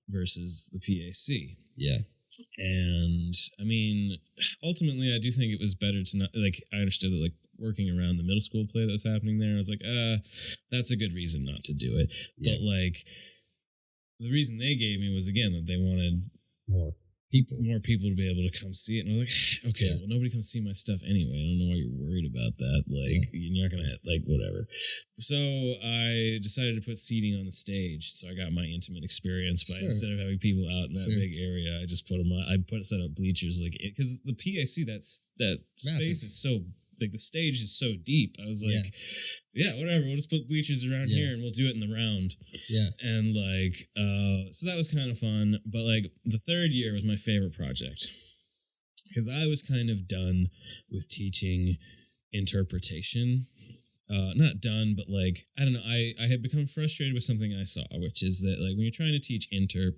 versus the PAC. Yeah. And I mean, ultimately, I do think it was better to not, like, I understood that, like, working around the middle school play that was happening there, I was like, that's a good reason not to do it. Yeah. But, like, the reason they gave me was, again, that they wanted more people to be able to come see it. And I was like, okay, well, nobody comes see my stuff anyway. I don't know why you're worried about that. Like, you're not going to, like, whatever. So I decided to put seating on the stage. So I got my intimate experience by instead of having people out in that big area, I just put them on. I set up bleachers, like, because the PAC, that space is so, like, the stage is so deep. I was like, whatever, we'll just put bleachers around here and we'll do it in the round. Yeah. And, like, so that was kind of fun. But, like, the third year was my favorite project because I was kind of done with teaching interpretation. Not done, but, like, I don't know. I had become frustrated with something I saw, which is that, like, when you're trying to teach interp,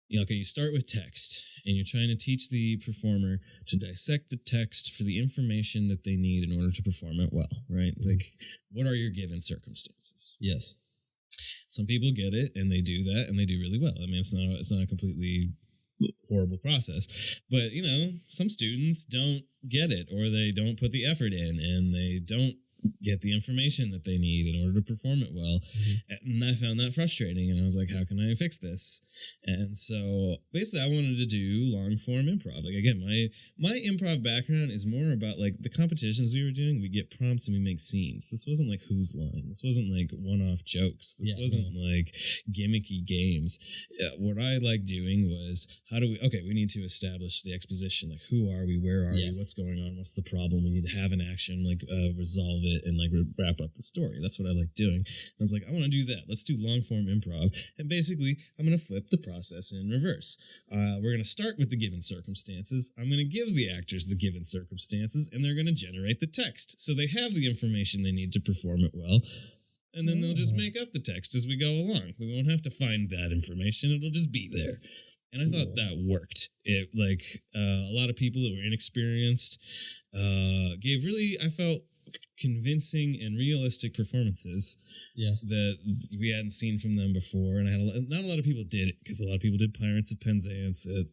you know, okay, you start with text, and you're trying to teach the performer to dissect the text for the information that they need in order to perform it well, right? Like, what are your given circumstances? Yes. Some people get it, and they do that, and they do really well. I mean, it's not a completely horrible process, but, you know, some students don't get it, or they don't put the effort in, and they don't get the information that they need in order to perform it well. And I found that frustrating, and I was like, how can I fix this? And so basically I wanted to do long form improv. Like, again, my improv background is more about, like, the competitions we were doing, we get prompts and we make scenes. This wasn't like Who's Line. This wasn't like one-off jokes. This wasn't like gimmicky games. What I like doing was, we need to establish the exposition. Like, who are we? Where are we? What's going on? What's the problem? We need to have an action, like, resolve it and, like, wrap up the story. That's what I like doing. And I was like, I want to do that. Let's do long form improv. And basically, I'm going to flip the process in reverse. We're going to start with the given circumstances. I'm going to give the actors the given circumstances, and they're going to generate the text. So they have the information they need to perform it well. And then they'll just make up the text as we go along. We won't have to find that information. It'll just be there. And I thought that worked. It, like, a lot of people that were inexperienced gave really, I felt, convincing and realistic performances that we hadn't seen from them before. And not a lot of people did it, because a lot of people did Pirates of Penzance. Like,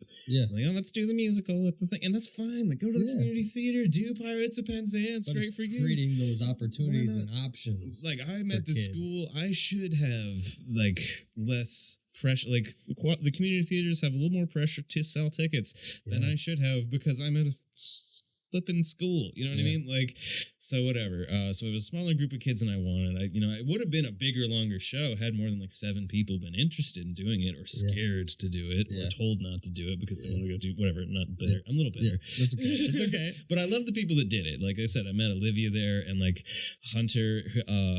let's do the musical at the thing. And that's fine. Like, go to the community theater, do Pirates of Penzance. But great for you. Creating those opportunities and options. Like, I'm at the school, I should have, like, less pressure. Like, the community theaters have a little more pressure to sell tickets than I should have, because I'm at a flipping school, you know what I mean? Like, so whatever. So it was a smaller group of kids than I wanted. It would have been a bigger, longer show had more than like 7 people been interested in doing it, or scared to do it, or told not to do it because they want to go do whatever. Not bitter. I'm a little bitter. That's okay. It's okay. But I love the people that did it. Like I said, I met Olivia there, and like Hunter.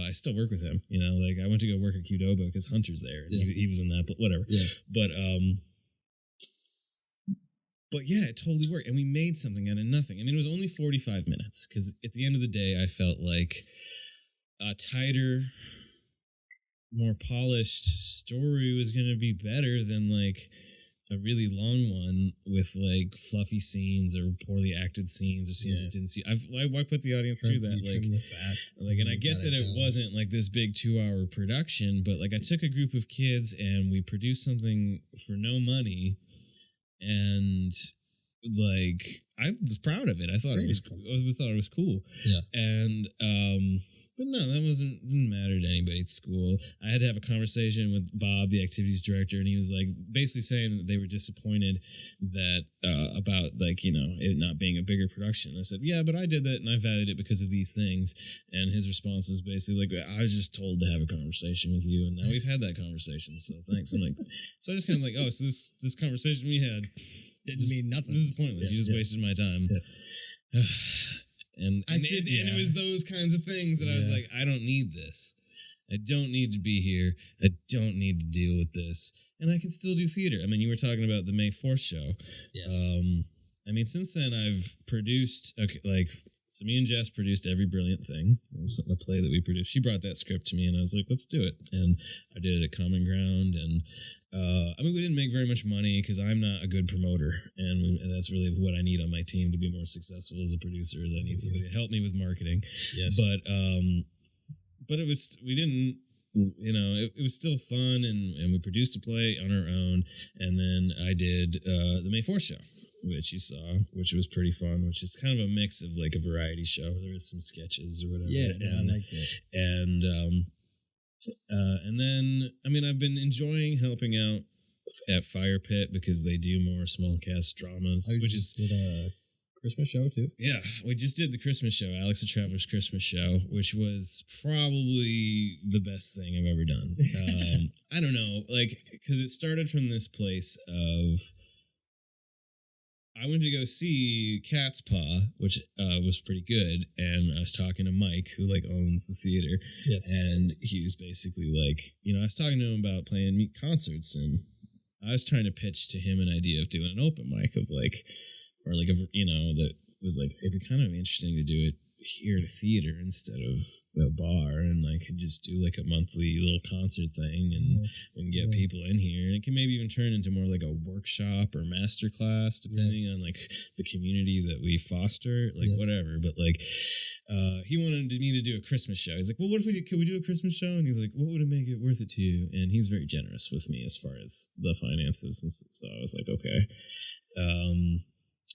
I still work with him. You know, like I went to go work at Qdoba because Hunter's there, and he was in that. But whatever. Yeah. But yeah, it totally worked. And we made something out of nothing. I mean, it was only 45 minutes because at the end of the day, I felt like a tighter, more polished story was going to be better than like a really long one with like fluffy scenes or poorly acted scenes or scenes that didn't see. Why put the audience through that? And I get that it wasn't like this big 2-hour production, but like I took a group of kids and we produced something for no money. And like I was proud of it. I thought it was cool. Yeah. And but no, that didn't matter to anybody at school. I had to have a conversation with Bob, the activities director, and he was like basically saying that they were disappointed that about like, you know, it not being a bigger production. I said, yeah, but I did that and I valued it because of these things. And his response was basically like, I was just told to have a conversation with you, and now we've had that conversation. So thanks. I'm like, so I just kind of like, so this conversation we had didn't mean nothing. This is pointless. You just wasted my time. Yeah. And it was those kinds of things that I was like, I don't need this. I don't need to be here. I don't need to deal with this. And I can still do theater. I mean, you were talking about the May 4th show. Yes. I mean, since then I've produced like So me and Jess produced Every Brilliant Thing. It was a play that we produced. She brought that script to me, and I was like, let's do it. And I did it at Common Ground. And we didn't make very much money because I'm not a good promoter. And that's really what I need on my team to be more successful as a producer is I need somebody to help me with marketing. Yes. But it was, we didn't, it was still fun, and we produced a play on our own, and then I did the May 4th show, which you saw, which was pretty fun, which is kind of a mix of like a variety show. There is some sketches or whatever. Yeah, I like it. And then, I've been enjoying helping out at Fire Pit because they do more small cast dramas, which is... Did a Christmas show too? Yeah, we just did the Christmas show, Alex the Traveler's Christmas show, which was probably the best thing I've ever done. I don't know, because it started from this place of I went to go see Cat's Paw, which was pretty good, and I was talking to Mike, who owns the theater. Yes, and he was basically I was talking to him about playing concerts, and I was trying to pitch to him an idea of doing an open mic of that was it'd be kind of interesting to do it here at a theater instead of a bar, and I could just do a monthly little concert thing, and we can get people in here, and it can maybe even turn into more like a workshop or master class depending on the community that we foster, whatever. But he wanted me to do a Christmas show. He's like, well, what if could we do a Christmas show? And he's like, what would it make it worth it to you? And he's very generous with me as far as the finances, and so I was like, okay.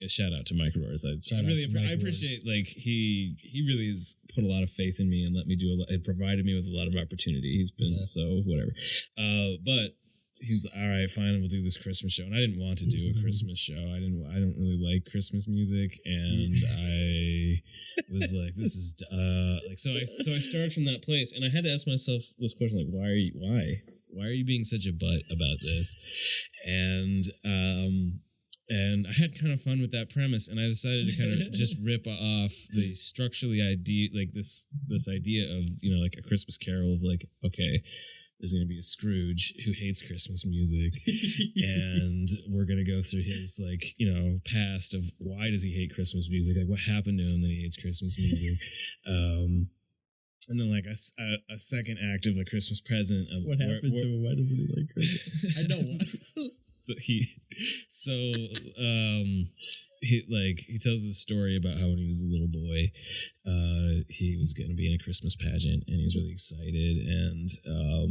Shout out to Mike Roars. I appreciate he really has put a lot of faith in me and let me do it provided me with a lot of opportunity. He's been so whatever. But he's all right, fine, we'll do this Christmas show. And I didn't want to do a Christmas show. I don't really like Christmas music, and I was like, this is so I started from that place, and I had to ask myself this question, why are you being such a butt about this? And I had kind of fun with that premise, and I decided to kind of just rip off the structurally idea, this idea of a Christmas Carol of okay, there's going to be a Scrooge who hates Christmas music, and we're going to go through his past of why does he hate Christmas music, what happened to him that he hates Christmas music. And then a second act of a Christmas present of what happened to him. Why doesn't he like Christmas? I know why. He tells the story about how when he was a little boy, he was going to be in a Christmas pageant, and he was really excited, and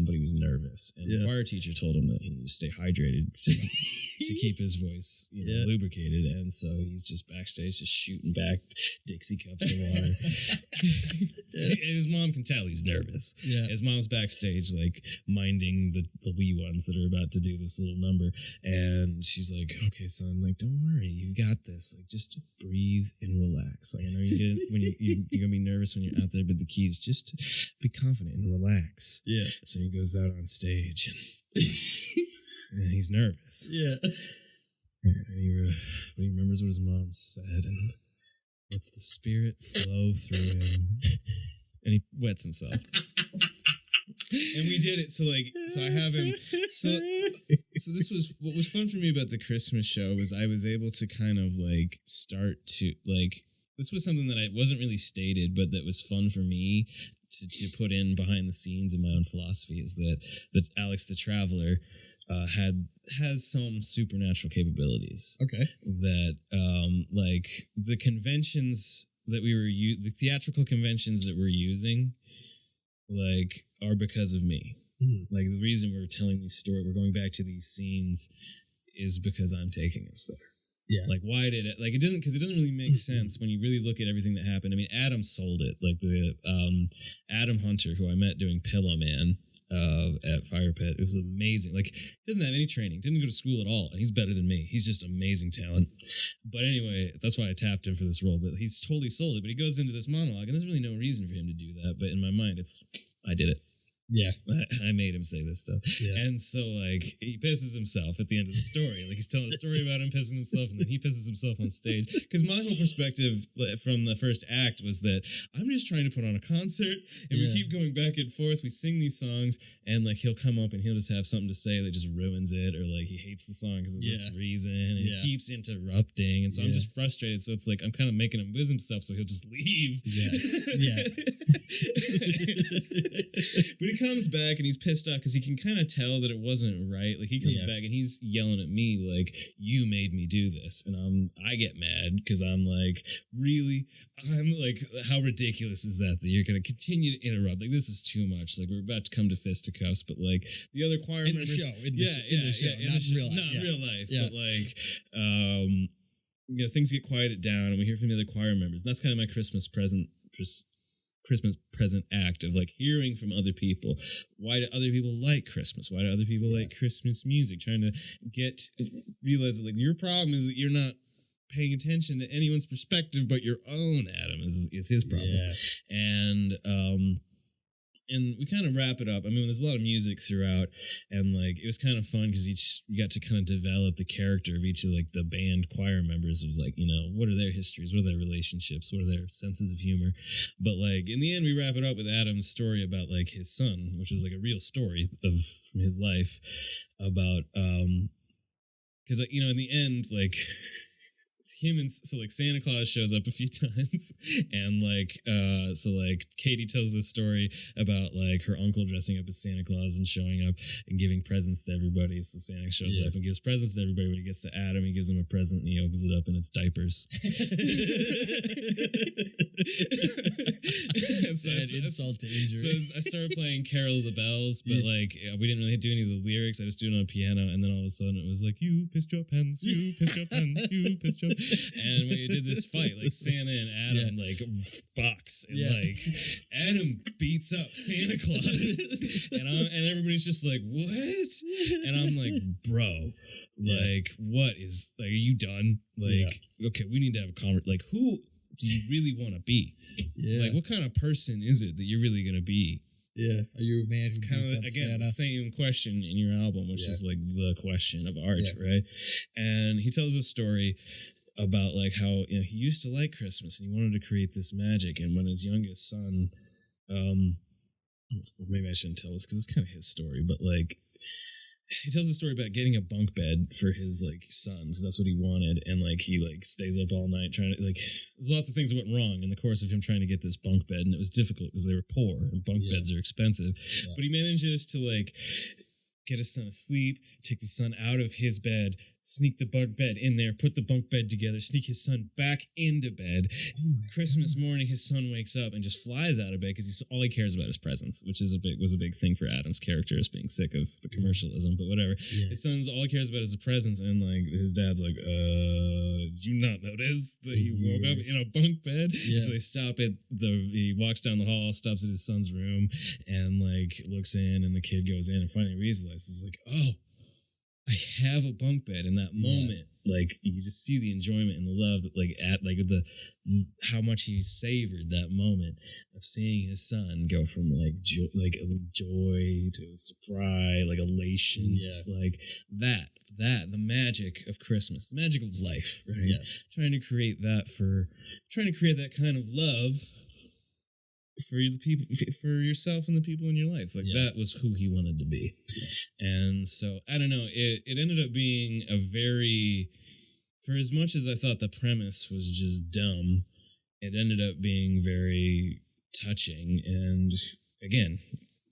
but he was nervous. And the choir teacher told him that he needed to stay hydrated to keep his voice lubricated, and so he's just backstage just shooting back Dixie cups of water. And his mom can tell he's nervous. Yeah. His mom's backstage minding the wee ones that are about to do this little number, and she's like, okay, son, don't worry, you got this. Just breathe and relax. I know you're gonna be nervous when you're out there, but the key is just be confident and relax. Yeah. So he goes out on stage and he's nervous. Yeah. And he remembers what his mom said, and lets the spirit flow through him, and he wets himself. And we did it. So I have him. So this was what was fun for me about the Christmas show was I was able to kind of start to this was something that I wasn't really stated, but that was fun for me to put in behind the scenes in my own philosophy is that Alex the Traveler has some supernatural capabilities. Okay. That the conventions that the theatrical conventions that we're using are because of me. The reason we're telling these stories, we're going back to these scenes, is because I'm taking us there. Yeah. Why did it? It doesn't really make sense when you really look at everything that happened. Adam sold it. Adam Hunter, who I met doing Pillow Man at Fire Pit, it was amazing. He doesn't have any training, didn't go to school at all, and he's better than me. He's just amazing talent. But anyway, that's why I tapped him for this role. But he's totally sold it. But he goes into this monologue, and there's really no reason for him to do that. But in my mind, I did it. Yeah. I made him say this stuff. Yeah. And so, like, he pisses himself at the end of the story. Like, he's telling a story about him pissing himself, and then he pisses himself on stage. Because my whole perspective from the first act was that I'm just trying to put on a concert, and we keep going back and forth. We sing these songs, and, like, he'll come up and he'll just have something to say that just ruins it, or, like, he hates the song because of this reason, and he keeps interrupting. And so I'm just frustrated. So it's like I'm kind of making him whiz himself so he'll just leave. Yeah. But he comes back and he's pissed off because he can kind of tell that it wasn't right. Like, he comes back and he's yelling at me like, "You made me do this," and I get mad because I'm like, really? I'm like, how ridiculous is that you're going to continue to interrupt? Like, this is too much. Like, we're about to come to fisticuffs, but like the other choir members, in the show, not in real life, but like, you know, things get quieted down and we hear from the other choir members. And that's kind of my Christmas present act of like hearing from other people. Why do other people like Christmas? Why do other people like Christmas music? Trying to realize that like your problem is that you're not paying attention to anyone's perspective but your own. Adam is his problem. And we kind of wrap it up. I mean, there's a lot of music throughout, and like it was kind of fun because you got to kind of develop the character of each of like the band choir members of like, you know, what are their histories, what are their relationships, what are their senses of humor. But like in the end, we wrap it up with Adam's story about like his son, which was like a real story from his life about because you know in the end like. Him and so like Santa Claus shows up a few times and like so like Katie tells this story about like her uncle dressing up as Santa Claus and showing up and giving presents to everybody. So Santa shows up and gives presents to everybody. When he gets to Adam, he gives him a present and he opens it up and it's diapers. Insult to injury. So I started playing Carol of the Bells, but like we didn't really do any of the lyrics. I just do it on piano, and then all of a sudden it was like, "You pissed your pants, you pissed your pants, you pissed your." And we did this fight, like Santa and Adam, like box, and like Adam beats up Santa Claus, and everybody's just like, "What?" And I'm like, "Bro, like, what is like? Are you done? Like, okay, we need to have a conversation. Like, who do you really want to be? Like, what kind of person is it that you're really gonna be?" Yeah, are you a man it's who kind beats of up again Santa? the same question in your album, which is like the question of art, right? And he tells a story about like how, you know, he used to like Christmas and he wanted to create this magic, and when his youngest son, maybe I shouldn't tell this because it's kind of his story, but like he tells a story about getting a bunk bed for his like son because that's what he wanted, and like he like stays up all night trying to like there's lots of things that went wrong in the course of him trying to get this bunk bed, and it was difficult because they were poor and bunk beds are expensive, but he manages to like get his son asleep, take the son out of his bed, sneak the bunk bed in there, put the bunk bed together, sneak his son back into bed. Christmas morning, his son wakes up and just flies out of bed because all he cares about is presents, which is was a big thing for Adam's character, is being sick of the commercialism. But whatever, his son's all he cares about is the presents, and like his dad's like, "Did you not notice that he woke up in a bunk bed?" So they stop at he walks down the hall, stops at his son's room, and like looks in, and the kid goes in and finally realizes like, "Oh, I have a bunk bed." In that moment, like you just see the enjoyment and the love, like at like the how much he savored that moment of seeing his son go from like joy to surprise, like elation, just like that the magic of Christmas, the magic of life, right? Trying to create that kind of love for the people, for yourself and the people in your life. Like that was who he wanted to be. And so I don't know, it ended up being a very, for as much as I thought the premise was just dumb, it ended up being very touching and again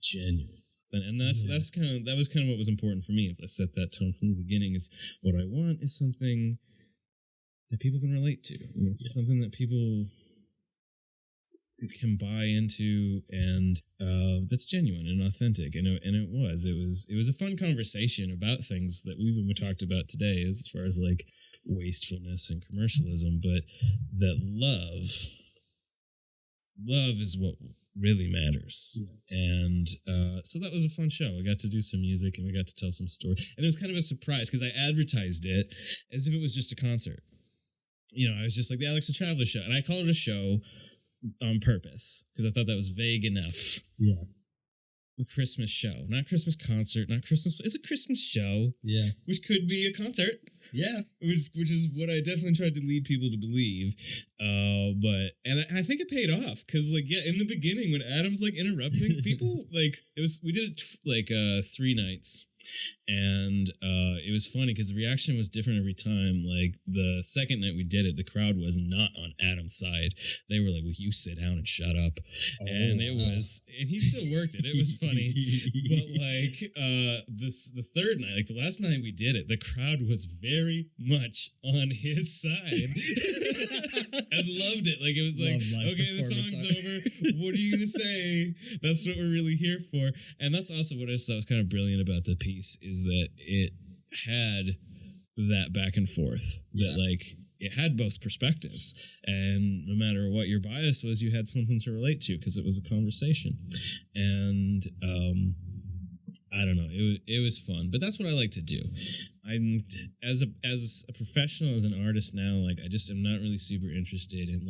genuine. And that was kind of what was important for me, as I set that tone from the beginning, is what I want is something that people can relate to, something that people can buy into, and that's genuine and authentic, and it was a fun conversation about things that we talked about today, as far as like wastefulness and commercialism, but that love is what really matters. And so that was a fun show. We got to do some music and we got to tell some stories, and it was kind of a surprise because I advertised it as if it was just a concert. You know, I was just like the Alex the Traveler show, and I called it a show on purpose because I thought that was vague enough. the Christmas show, not Christmas concert, not Christmas. It's a Christmas show, which could be a concert, which is what I definitely tried to lead people to believe. But I think it paid off because in the beginning when Adam's interrupting people, we did it 3 nights. And it was funny because the reaction was different every time. Like the second night we did it, the crowd was not on Adam's side. They were like, "Will you sit down and shut up?" And it was, and he still worked it. It was funny, but the third night, the last night we did it, the crowd was very much on his side and loved it. It was okay, the song's over. What are you gonna say? That's what we're really here for. And that's also what I thought was kind of brilliant about the piece. Is that it had that back and forth that it had both perspectives, and no matter what your bias was, you had something to relate to because it was a conversation. And I don't know, it was fun, but that's what I like to do. I'm as a professional, as an artist now, I just am not really super interested in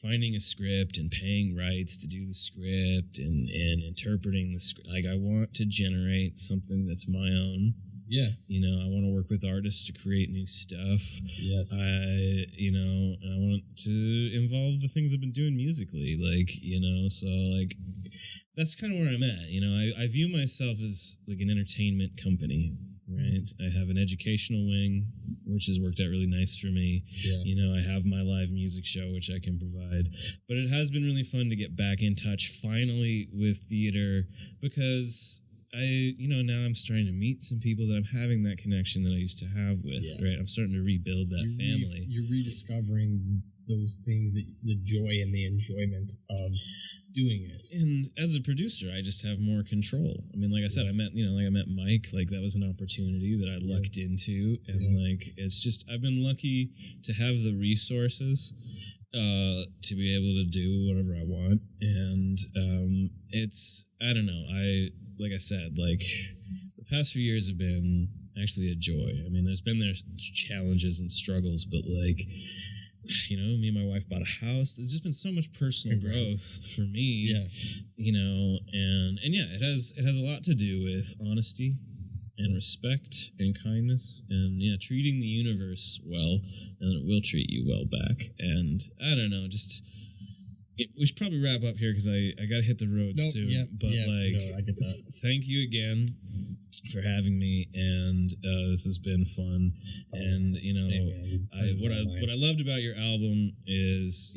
finding a script and paying rights to do the script and interpreting the script. I want to generate something that's my own. Yeah. I want to work with artists to create new stuff. Yes. And I want to involve the things I've been doing musically. So that's kind of where I'm at. I view myself as an entertainment company. Right. I have an educational wing, which has worked out really nice for me. Yeah. I have my live music show, which I can provide. But it has been really fun to get back in touch finally with theater because now I'm starting to meet some people that I'm having that connection that I used to have with. Yeah. Right. I'm starting to rebuild that family. You're rediscovering those things, the joy and the enjoyment of doing it. And as a producer, I just have more control. I mean, like I said, I met Mike, that was an opportunity that I lucked into. And it's just, I've been lucky to have the resources to be able to do whatever I want. And it's, I don't know, like I said, the past few years have been actually a joy. I mean, there's challenges and struggles, but me and my wife bought a house. There's just been so much personal growth for me. And it has a lot to do with honesty and respect and kindness and treating the universe well, and it will treat you well back. And I don't know, we should probably wrap up here because I got to hit the road soon. I get that. Thank you again for having me, and this has been fun. And what I loved about your album is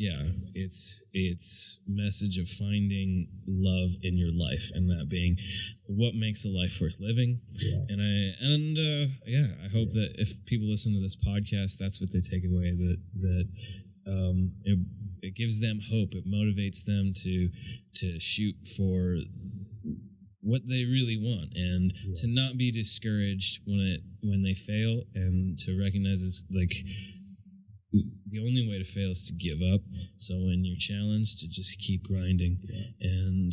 it's message of finding love in your life, and that being what makes a life worth living. And I hope that if people listen to this podcast, that's what they take away, that it gives them hope. It motivates them to shoot for what they really want, and to not be discouraged when they fail, and to recognize it's the only way to fail is to give up. So when you're challenged, to just keep grinding. And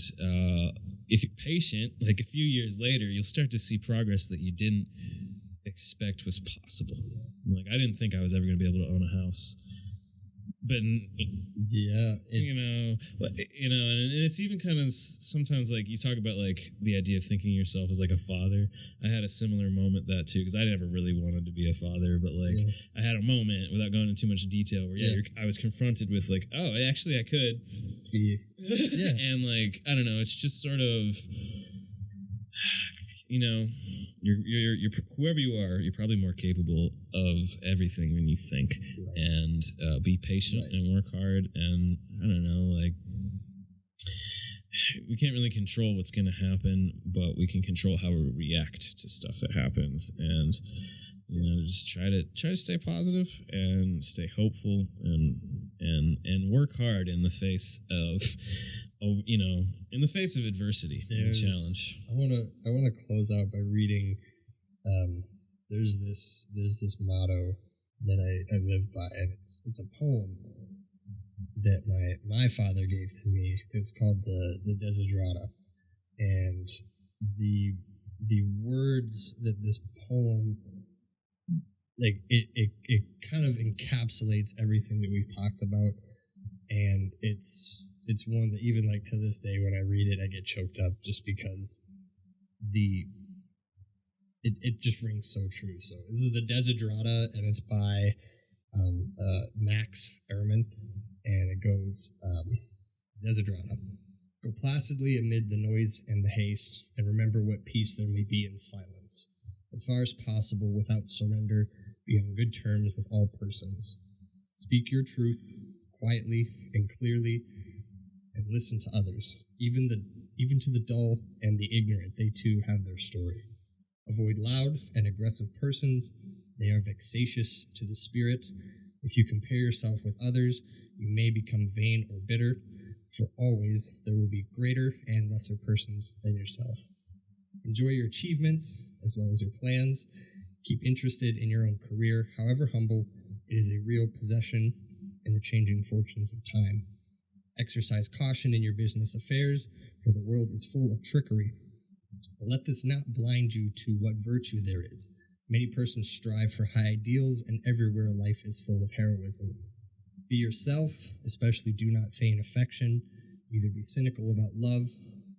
if you're patient, a few years later, you'll start to see progress that you didn't expect was possible. I didn't think I was ever going to be able to own a house. But and it's even kind of sometimes you talk about the idea of thinking of yourself as a father. I had a similar moment that too, because I never really wanted to be a father, but I had a moment, without going into too much detail, where I was confronted with actually I could. And I don't know, it's just sort of, you're whoever you are, you're probably more capable of everything than you think. And be patient and work hard. And I don't know, we can't really control what's going to happen, but we can control how we react to stuff that happens. And just try to stay positive and stay hopeful and work hard in the face of in the face of adversity and challenge. I want to close out by reading. There's this motto that I live by, and it's a poem that my father gave to me. It's called the Desiderata, and the words that this poem, it kind of encapsulates everything that we've talked about, and it's it's one that even like to this day when I read it, I get choked up just because it just rings so true. So this is the Desiderata, and it's by Max Ehrman, and it goes, Desiderata. Go placidly amid the noise and the haste, and remember what peace there may be in silence. As far as possible, without surrender, be on good terms with all persons. Speak your truth quietly and clearly, and listen to others, even to the dull and the ignorant. They too have their story. Avoid loud and aggressive persons. They are vexatious to the spirit. If you compare yourself with others, you may become vain or bitter, for always there will be greater and lesser persons than yourself. Enjoy your achievements as well as your plans. Keep interested in your own career, however humble. It is a real possession in the changing fortunes of time. Exercise caution in your business affairs, for the world is full of trickery. Let this not blind you to what virtue there is. Many persons strive for high ideals, and everywhere life is full of heroism. Be yourself, especially do not feign affection. Neither be cynical about love,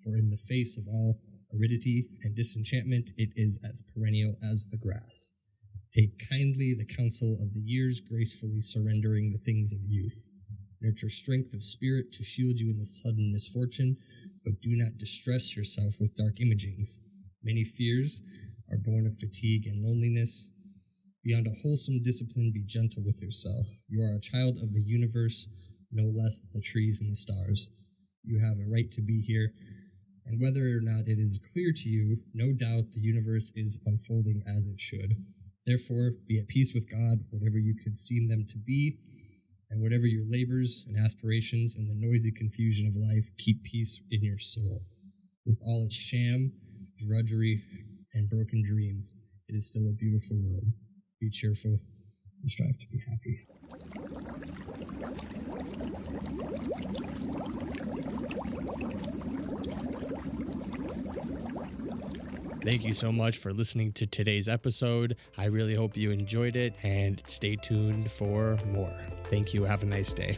for in the face of all aridity and disenchantment, it is as perennial as the grass. Take kindly the counsel of the years, gracefully surrendering the things of youth. Nurture strength of spirit to shield you in the sudden misfortune, but do not distress yourself with dark imagings. Many fears are born of fatigue and loneliness. Beyond a wholesome discipline, be gentle with yourself. You are a child of the universe, no less than the trees and the stars. You have a right to be here, and whether or not it is clear to you, no doubt the universe is unfolding as it should. Therefore, be at peace with God, whatever you could seem them to be, and whatever your labors and aspirations in the noisy confusion of life, keep peace in your soul. With all its sham, drudgery, and broken dreams, it is still a beautiful world. Be cheerful and strive to be happy. Thank you so much for listening to today's episode. I really hope you enjoyed it, and stay tuned for more. Thank you. Have a nice day.